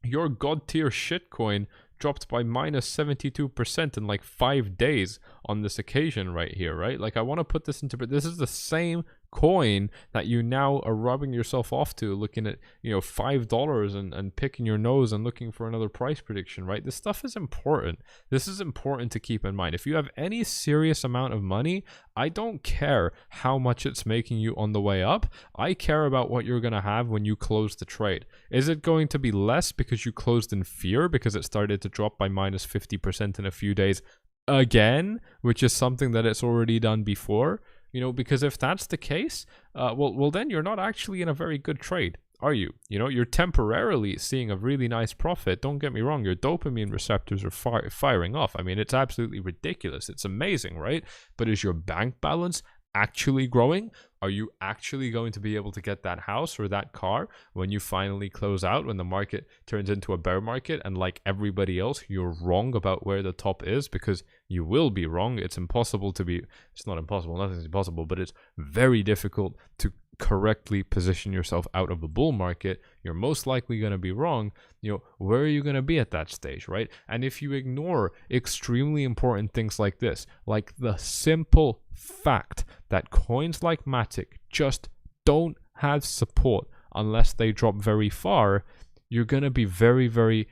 your god tier shitcoin dropped by minus 72% in like 5 days on this occasion right here, right? Like, I want to put this into, this is the same coin that you now are rubbing yourself off to, looking at, you know, $5 and picking your nose and looking for another price prediction, right? This stuff is important. This is important to keep in mind. If you have any serious amount of money, I don't care how much it's making you on the way up. I care about what you're going to have when you close the trade. Is it going to be less because you closed in fear because it started to drop by minus 50% in a few days again, which is something that it's already done before? You know, because if that's the case, well, then you're not actually in a very good trade, are you? You know, you're temporarily seeing a really nice profit. Don't get me wrong, your dopamine receptors are firing off. I mean, it's absolutely ridiculous. It's amazing, right? But is your bank balance actually growing? Are you actually going to be able to get that house or that car when you finally close out, when the market turns into a bear market, and like everybody else, you're wrong about where the top is? Because you will be wrong. It's impossible to be, it's not impossible, nothing's impossible, but it's very difficult to correctly position yourself out of a bull market. You're most likely going to be wrong. You know, where are you going to be at that stage, right? And if you ignore extremely important things like this, like the simple fact that coins like 𝗪𝗧 just don't have support unless they drop very far, you're going to be very, very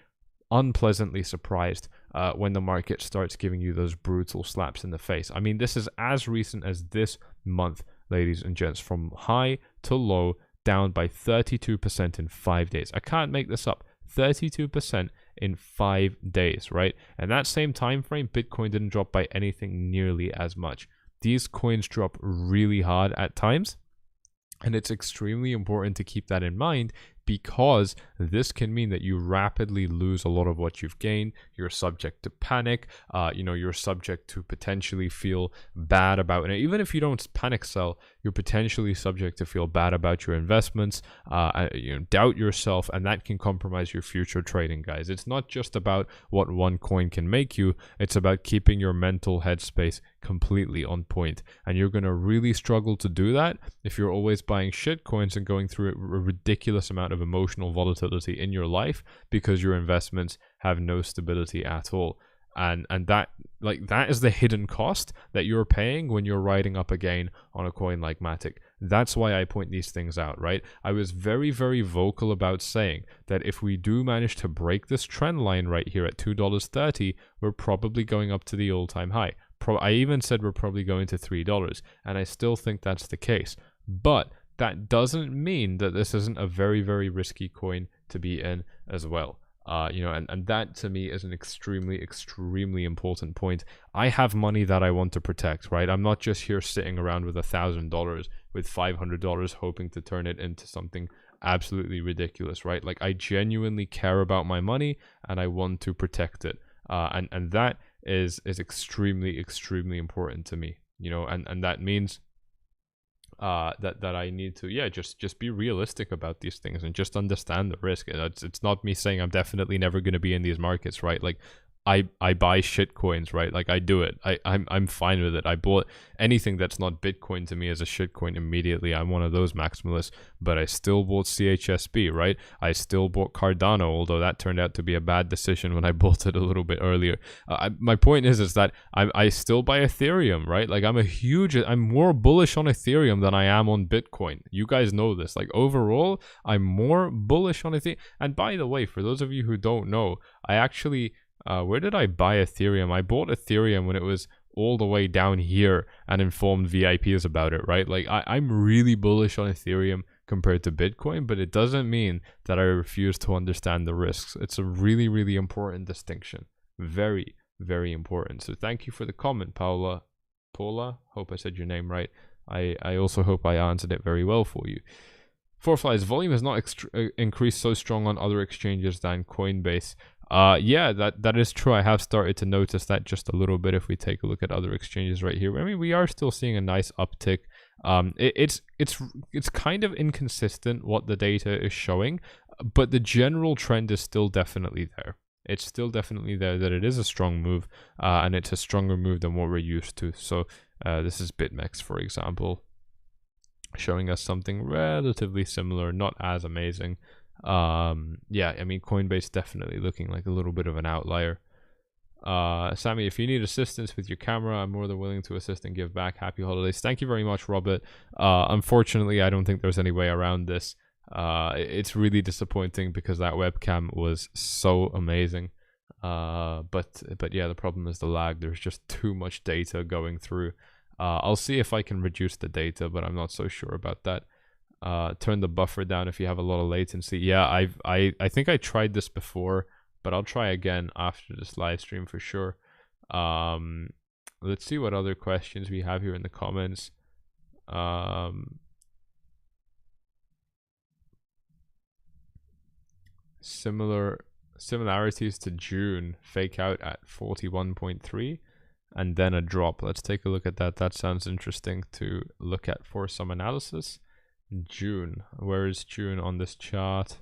unpleasantly surprised when the market starts giving you those brutal slaps in the face. I mean, this is as recent as this month, ladies and gents, from high to low, down by 32% in 5 days. I can't make this up. 32% in 5 days, right? And that same time frame, Bitcoin didn't drop by anything nearly as much. These coins drop really hard at times, and it's extremely important to keep that in mind, because this can mean that you rapidly lose a lot of what you've gained. You're subject to panic. You know, you're subject to potentially feel bad about it. Even if you don't panic sell, you're potentially subject to feel bad about your investments, you know, doubt yourself, and that can compromise your future trading, guys. It's not just about what one coin can make you. It's about keeping your mental headspace completely on point. And you're going to really struggle to do that if you're always buying shit coins and going through a ridiculous amount of emotional volatility in your life, because your investments have no stability at all. And that is the hidden cost that you're paying when you're riding up a gain on a coin like 𝗪𝗧. That's why I point these things out, right? I was very, very vocal about saying that if we do manage to break this trend line right here at $2.30, we're probably going up to the all-time high. I even said we're probably going to $3, and I still think that's the case. But that doesn't mean that this isn't a very, very risky coin to be in as well. You know, and that to me is an extremely, extremely important point. I have money that I want to protect, right? I'm not just here sitting around with $1,000, with $500, hoping to turn it into something absolutely ridiculous, right? Like, I genuinely care about my money and I want to protect it. And that is extremely, extremely important to me, you know, and that means that I need to just be realistic about these things and just understand the risk. It's not me saying I'm definitely never going to be in these markets, right? Like, I buy shit coins, right? Like, I do it. I'm fine with it. I bought anything that's not Bitcoin to me as a shit coin immediately. I'm one of those maximalists, but I still bought CHSB, right? I still bought Cardano, although that turned out to be a bad decision when I bought it a little bit earlier. My point is that I still buy Ethereum, right? Like, I'm more bullish on Ethereum than I am on Bitcoin. You guys know this. Like, overall, I'm more bullish on Ethereum. And by the way, for those of you who don't know, I actually... where did I buy Ethereum? I bought Ethereum when it was all the way down here and informed VIPs about it, right? Like, I'm really bullish on Ethereum compared to Bitcoin, but it doesn't mean that I refuse to understand the risks. It's a really, really important distinction. Very, very important. So thank you for the comment, Paula. Hope I said your name right. I also hope I answered it very well for you. 𝗧𝗪's volume has not increased so strong on other exchanges than Coinbase. Yeah, that is true. I have started to notice that just a little bit if we take a look at other exchanges right here. I mean, we are still seeing a nice uptick. It's kind of inconsistent what the data is showing, but the general trend is still definitely there. It's still definitely there that it is a strong move, and it's a stronger move than what we're used to. So this is BitMEX, for example, showing us something relatively similar, not as amazing. Yeah, I mean, Coinbase definitely looking like a little bit of an outlier. Sammy, if you need assistance with your camera, I'm more than willing to assist and give back. Happy holidays. Thank you very much, Robert. Unfortunately, I don't think there's any way around this. It's really disappointing because that webcam was so amazing. But yeah, the problem is the lag. There's just too much data going through. I'll see if I can reduce the data, but I'm not so sure about that. Turn the buffer down if you have a lot of latency. Yeah, I think I tried this before, but I'll try again after this live stream for sure. Let's see what other questions we have here in the comments. Similarities to June, fake out at 41.3 and then a drop. Let's take a look at that. That sounds interesting to look at for some analysis. June, where is June on this chart?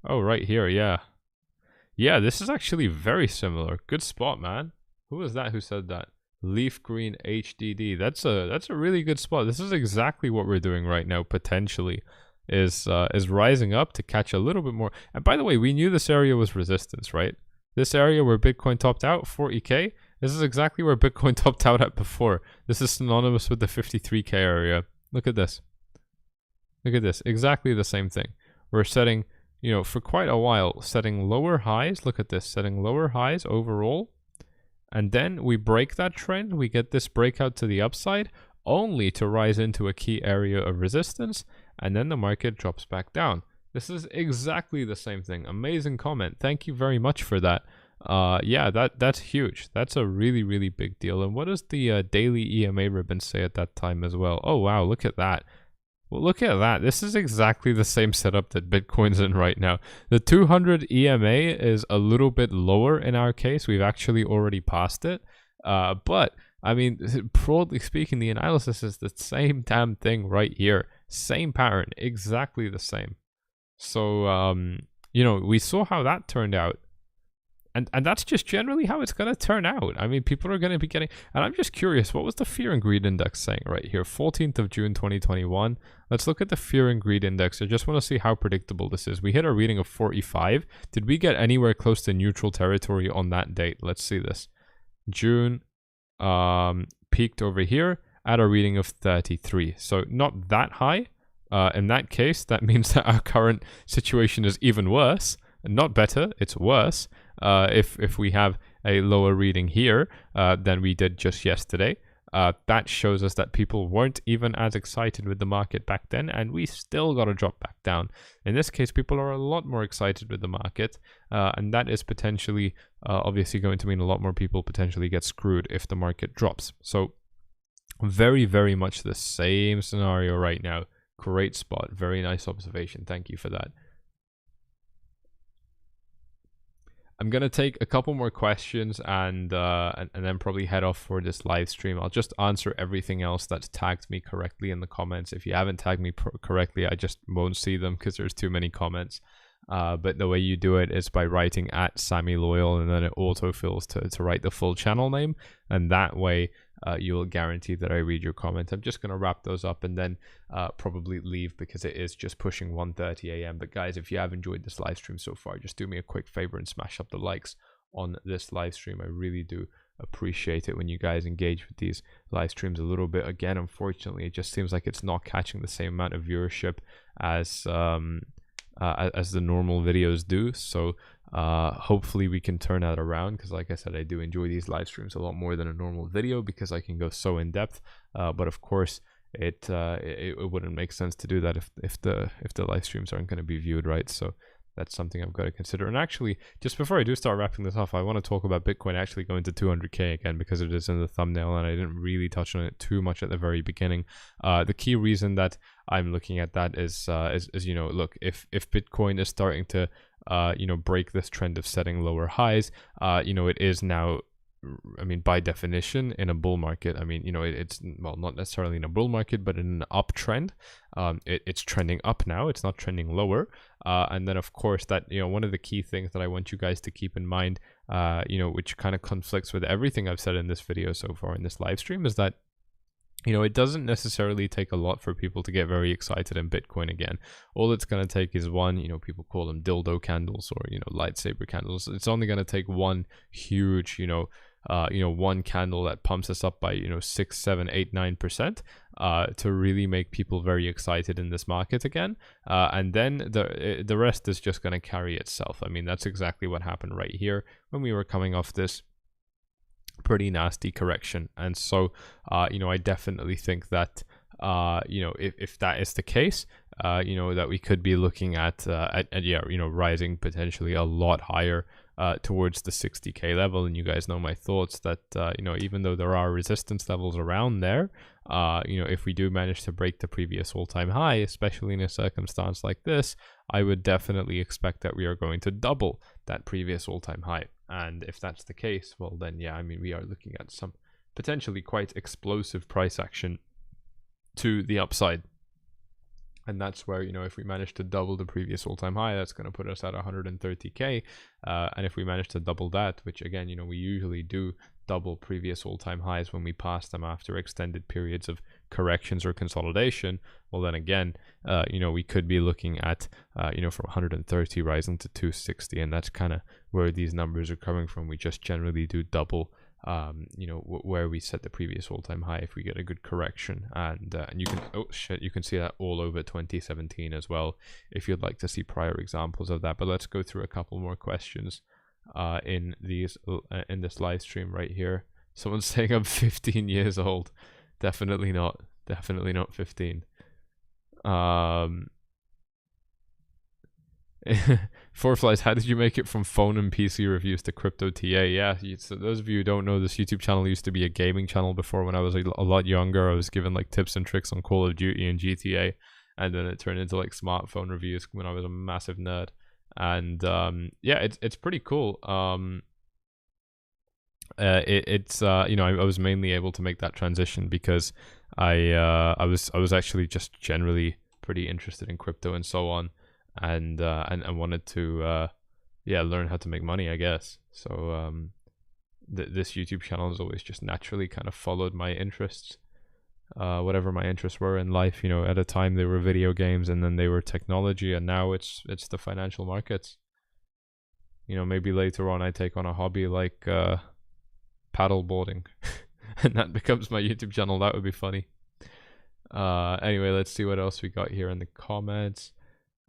Oh, right here. Yeah, this is actually very similar. Good spot, man. Who was that who said that? Leaf Green HDD. That's a really good spot. This is exactly what we're doing right now, potentially, is rising up to catch a little bit more. And by the way, we knew this area was resistance, right? This area where Bitcoin topped out, 40k, this is exactly where Bitcoin topped out at before. This is synonymous with the 53k area. Look at this. Look at this. Exactly the same thing. We're setting, you know, for quite a while, setting lower highs. Look at this, setting lower highs overall. And then we break that trend. We get this breakout to the upside, only to rise into a key area of resistance. And then the market drops back down. This is exactly the same thing. Amazing comment. Thank you very much for that. Yeah, that's huge. That's a really, really big deal. And what does the daily EMA ribbon say at that time as well? Oh, wow, look at that. Well, look at that. This is exactly the same setup that Bitcoin's in right now. The 200 EMA is a little bit lower in our case. We've actually already passed it. But, I mean, broadly speaking, the analysis is the same damn thing right here. Same pattern, exactly the same. So, you know, we saw how that turned out. And that's just generally how it's going to turn out. I mean, people are going to be getting... And I'm just curious, what was the Fear and Greed Index saying right here? 14th of June, 2021. Let's look at the Fear and Greed Index. I just want to see how predictable this is. We hit a reading of 45. Did we get anywhere close to neutral territory on that date? Let's see this. June peaked over here at a reading of 33. So not that high. In that case, that means that our current situation is even worse. Not better, it's worse. If we have a lower reading here than we did just yesterday, that shows us that people weren't even as excited with the market back then, and we still got to drop back down. In this case, people are a lot more excited with the market, and that is potentially obviously going to mean a lot more people potentially get screwed if the market drops. So very, very much the same scenario right now. Great spot. Very nice observation. Thank you for that. I'm going to take a couple more questions and then probably head off for this live stream. I'll just answer everything else that's tagged me correctly in the comments. If you haven't tagged me correctly, I just won't see them because there's too many comments. But the way you do it is by writing @SammyLoyal, and then it autofills to write the full channel name. And that way you'll guarantee that I read your comment. I'm just going to wrap those up and then probably leave because it is just pushing 1:30 a.m. But guys, if you have enjoyed this live stream so far, just do me a quick favor and smash up the likes on this live stream. I really do appreciate it when you guys engage with these live streams a little bit. Again, unfortunately, it just seems like it's not catching the same amount of viewership as the normal videos do. So hopefully we can turn that around, because like I said, I do enjoy these live streams a lot more than a normal video because I can go so in depth. But of course, it wouldn't make sense to do that if the live streams aren't going to be viewed, right? So that's something I've got to consider. And actually, just before I do start wrapping this off, I want to talk about Bitcoin actually going to 200k again, because it is in the thumbnail and I didn't really touch on it too much at the very beginning. The key reason that I'm looking at that is you know, look, if Bitcoin is starting to you know, break this trend of setting lower highs, you know, it is now, I mean, by definition, in a bull market. I mean, you know, it's, well, not necessarily in a bull market, but in an uptrend. It's trending up now. It's not trending lower. And then, of course, that, you know, one of the key things that I want you guys to keep in mind, you know, which kind of conflicts with everything I've said in this video so far in this live stream, is that, you know, it doesn't necessarily take a lot for people to get very excited in Bitcoin again. All it's going to take is one, you know, people call them dildo candles or, you know, lightsaber candles. It's only going to take one huge, you know, one candle that pumps us up by, you know, 6, 7, 8, 9% to really make people very excited in this market again. And then the rest is just going to carry itself. I mean, that's exactly what happened right here when we were coming off this pretty nasty correction. And so you know, I definitely think that you know, if that is the case, you know, that we could be looking at yeah, you know, rising potentially a lot higher towards the 60k level. And you guys know my thoughts that you know, even though there are resistance levels around there, you know, if we do manage to break the previous all-time high, especially in a circumstance like this, I would definitely expect that we are going to double that previous all-time high. And if that's the case, well then yeah, I mean, we are looking at some potentially quite explosive price action to the upside. And that's where, you know, if we manage to double the previous all-time high, that's going to put us at 130k. And if we manage to double that, which again, you know, we usually do double previous all-time highs when we pass them after extended periods of corrections or consolidation, well then again, you know, we could be looking at, you know, from 130 rising to 260. And that's kind of where these numbers are coming from. We just generally do double, you know, where we set the previous all-time high if we get a good correction. And you can, oh shit, you can see that all over 2017 as well if you'd like to see prior examples of that. But let's go through a couple more questions in this live stream right here. Someone's saying I'm 15 years old. Definitely not 15. 𝗲𝗪, how did you make it from phone and PC reviews to crypto TA? Yeah, so those of you who don't know, this YouTube channel used to be a gaming channel before. When I was a lot younger, I was given like tips and tricks on Call of Duty and GTA, and then it turned into like smartphone reviews when I was a massive nerd. And yeah, it's pretty cool. It's you know, I was mainly able to make that transition because I was actually just generally pretty interested in crypto and so on, and wanted to yeah, learn how to make money, I guess. So this YouTube channel has always just naturally kind of followed my interests, whatever my interests were in life. You know, at a time they were video games, and then they were technology, and now it's the financial markets. You know, maybe later on I take on a hobby like paddle boarding and that becomes my YouTube channel. That would be funny. Anyway, let's see what else we got here in the comments.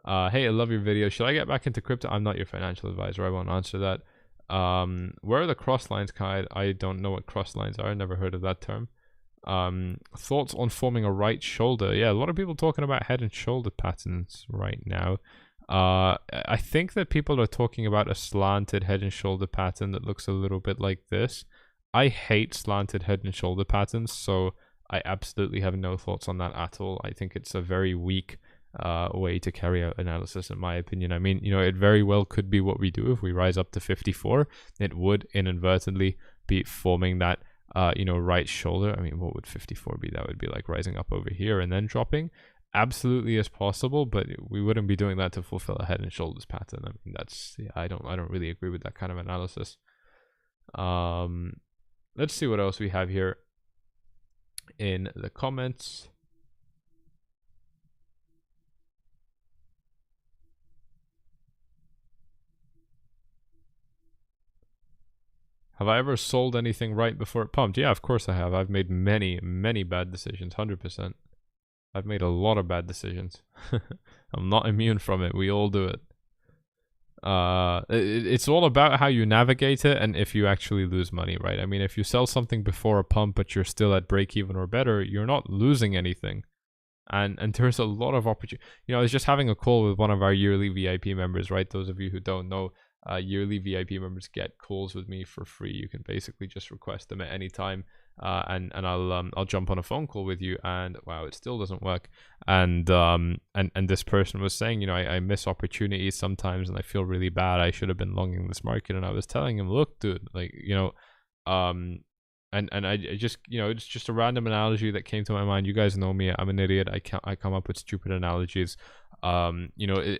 Hey, I love your video. Should I get back into crypto? I'm not your financial advisor. I won't answer that. Where are the cross lines, Kai? I don't know what cross lines are. I never heard of that term. Thoughts on forming a right shoulder? Yeah, a lot of people talking about head and shoulder patterns right now. I think that people are talking about a slanted head and shoulder pattern that looks a little bit like this. I hate slanted head and shoulder patterns, so I absolutely have no thoughts on that at all. I think it's a very weak way to carry out analysis, in my opinion. I mean, you know, it very well could be what we do. If we rise up to 54, it would inadvertently be forming that you know, right shoulder. I mean, what would 54 be? That would be like rising up over here and then dropping. Absolutely is possible, but we wouldn't be doing that to fulfill a head and shoulders pattern. I mean, that's, yeah, I don't really agree with that kind of analysis. Let's see what else we have here in the comments. Have I ever sold anything right before it pumped? Yeah, of course I have. I've made many bad decisions, 100%. I've made a lot of bad decisions. I'm not immune from it. We all do it. It's all about how you navigate it and if you actually lose money, right? I mean, if you sell something before a pump but you're still at break even or better, you're not losing anything. And there's a lot of opportunity. You know, I was just having a call with one of our yearly VIP members, right? Those of you who don't know, yearly VIP members get calls with me for free. You can basically just request them at any time, and I'll jump on a phone call with you. And wow, it still doesn't work. And this person was saying, you know, I miss opportunities sometimes, and I feel really bad. I should have been longing this market. And I was telling him, look, dude, like, you know, and I just, you know, it's just a random analogy that came to my mind. You guys know me. I'm an idiot. I come up with stupid analogies. You know,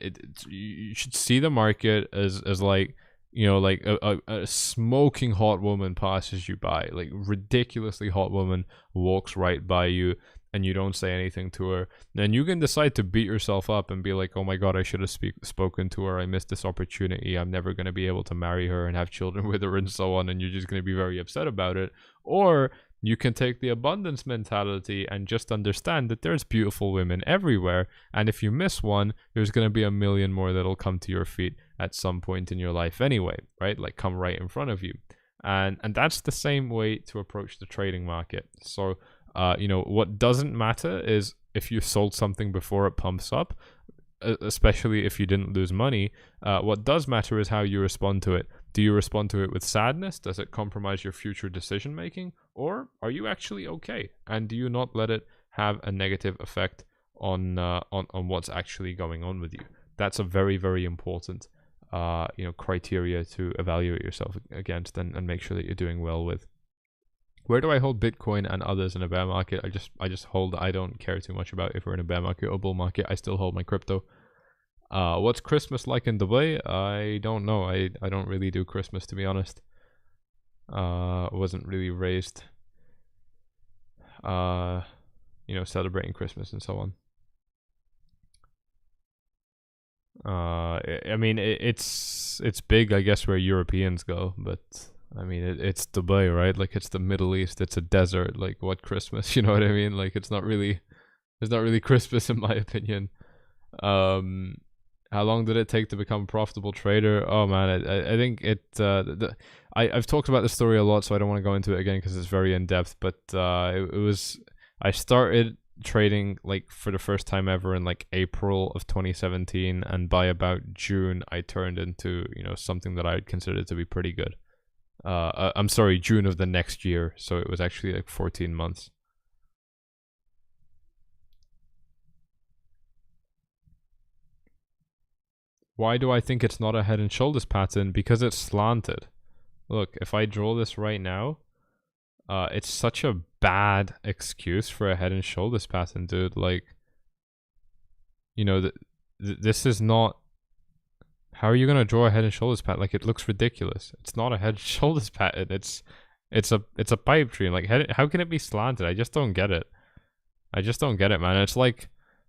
you should see the market as like, you know, like a smoking hot woman passes you by, like ridiculously hot woman walks right by you, and you don't say anything to her. Then you can decide to beat yourself up and be like, oh my god, I should have spoken to her. I missed this opportunity. I'm never going to be able to marry her and have children with her and so on. And you're just going to be very upset about it. Or you can take the abundance mentality and just understand that there's beautiful women everywhere. And if you miss one, there's going to be a million more that'll come to your feet at some point in your life anyway, right? Like come right in front of you. And that's the same way to approach the trading market. So, you know, what doesn't matter is if you sold something before it pumps up. especially if you didn't lose money. What does matter is how you respond to it. Do you respond to it with sadness? Does it compromise your future decision making? Or are you actually okay? And do you not let it have a negative effect on what's actually going on with you? That's a very, very important criteria to evaluate yourself against and make sure that you're doing well with. Where do I hold Bitcoin and others in a bear market? I just hold. I don't care too much about if we're in a bear market or bull market. I still hold my crypto. What's Christmas like in Dubai? I don't know. I don't really do Christmas, to be honest. Wasn't really raised celebrating Christmas and so on. I mean, it's big, I guess, where Europeans go, but I mean, it's Dubai, right? Like, it's the Middle East. It's a desert. Like, what Christmas? You know what I mean? Like, it's not really Christmas in my opinion. How long did it take to become a profitable trader? Oh man, I think I've talked about this story a lot, so I don't want to go into it again because it's very in depth. But I started trading like for the first time ever in like April of 2017, and by about June I turned into something that I'd consider to be pretty good. I'm sorry, June of the next year, so it was actually like 14 months. Why do I think it's not a head and shoulders pattern? Because it's slanted. Look, if I draw this right now, it's such a bad excuse for a head and shoulders pattern, dude. Like, this is not. How are you gonna draw a head and shoulders pattern? Like, it looks ridiculous. It's not a head and shoulders pattern. It's a pipe dream. Like, how can it be slanted? I just don't get it. I just don't get it, man. It's like,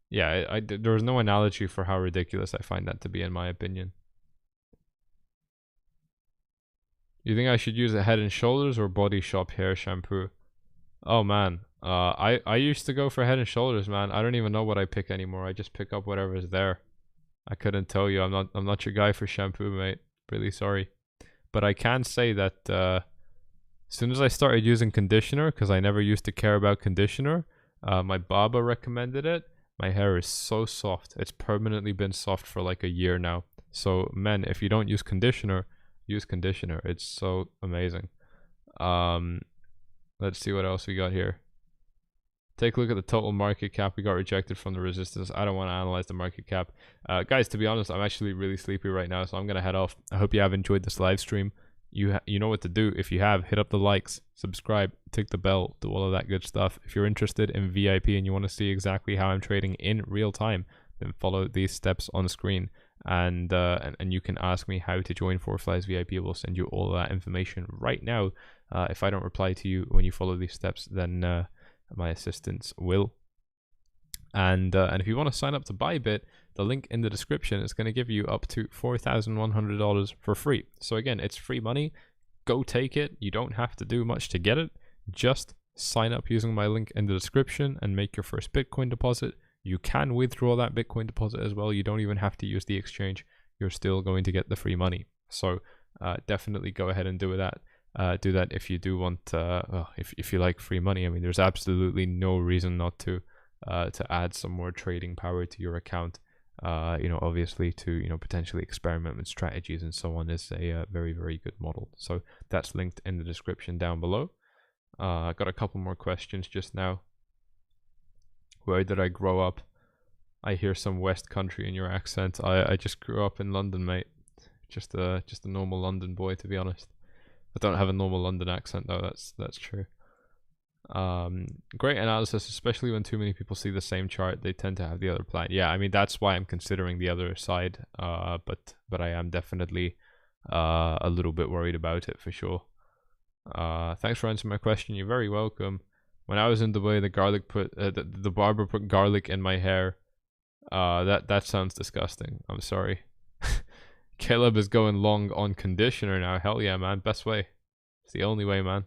yeah, there was no analogy for how ridiculous I find that to be, in my opinion. You think I should use a Head and Shoulders or Body Shop hair shampoo? Oh man, I used to go for Head and Shoulders, man. I don't even know what I pick anymore. I just pick up whatever's there. I couldn't tell you. I'm not your guy for shampoo, mate. Really sorry, but I can say that as soon as I started using conditioner, because I never used to care about conditioner, my Baba recommended it. My hair is so soft. It's permanently been soft for like a year now. So men, if you don't use conditioner, use conditioner. It's so amazing. Let's see what else we got here. Take a look at the total market cap. We got rejected from the resistance. I don't want to analyze the market cap. Guys, to be honest, I'm actually really sleepy right now, so I'm going to head off. I hope you have enjoyed this live stream. You know what to do. If you have, hit up the likes, subscribe, tick the bell, do all of that good stuff. If you're interested in VIP and you want to see exactly how I'm trading in real time, then follow these steps on screen. And you can ask me how to join 𝗬𝗪 VIP. We'll send you all of that information right now. If I don't reply to you when you follow these steps, then my assistants will. And if you want to sign up to Bybit, the link in the description is going to give you up to $4,100 for free. So again, it's free money. Go take it. You don't have to do much to get it. Just sign up using my link in the description and make your first Bitcoin deposit. You can withdraw that Bitcoin deposit as well. You don't even have to use the exchange. You're still going to get the free money. So definitely go ahead and do that. Do that if you do want. If you like free money. I mean, there's absolutely no reason not to add some more trading power to your account. Obviously to potentially experiment with strategies and so on is a very, very good model. So that's linked in the description down below. I got a couple more questions just now. Where did I grow up? I hear some West Country in your accent. I just grew up in London, mate. Just a normal London boy, to be honest. I don't have a normal London accent though. That's true. Great analysis, especially when too many people see the same chart. They tend to have the other plan. Yeah, I mean, that's why I'm considering the other side. But I am definitely a little bit worried about it for sure. Thanks for answering my question. You're very welcome. When I was in Dubai, the barber put garlic in my hair. That sounds disgusting. I'm sorry. Caleb is going long on conditioner now. Hell yeah, man. Best way. It's the only way, man.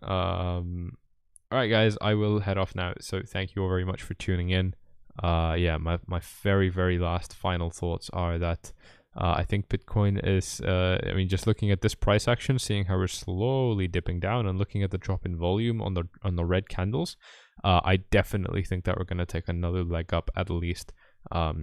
Alright guys, I will head off now. So thank you all very much for tuning in. Yeah, my very, very last final thoughts are that I think Bitcoin is, I mean, just looking at this price action, seeing how we're slowly dipping down and looking at the drop in volume on the red candles, I definitely think that we're going to take another leg up at least.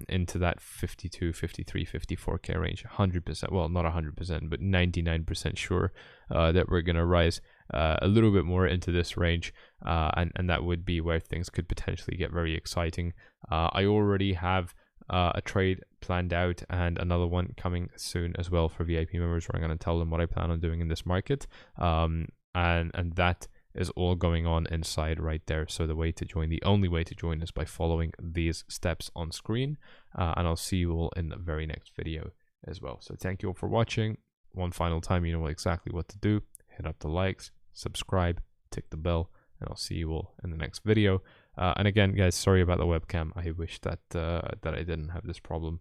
into that 52, 53, 54k range. 100%, well, not 100%, but 99% sure that we're going to rise a little bit more into this range, and that would be where things could potentially get very exciting. I already have a trade planned out and another one coming soon as well for VIP members, where I'm going to tell them what I plan on doing in this market, and that is all going on inside right there. So the way to join, the only way to join, is by following these steps on screen, and I'll see you all in the very next video as well. So thank you all for watching. One final time, you know exactly what to do. Hit up the likes, subscribe, tick the bell, and I'll see you all in the next video. And again, guys, sorry about the webcam. I wish that that I didn't have this problem.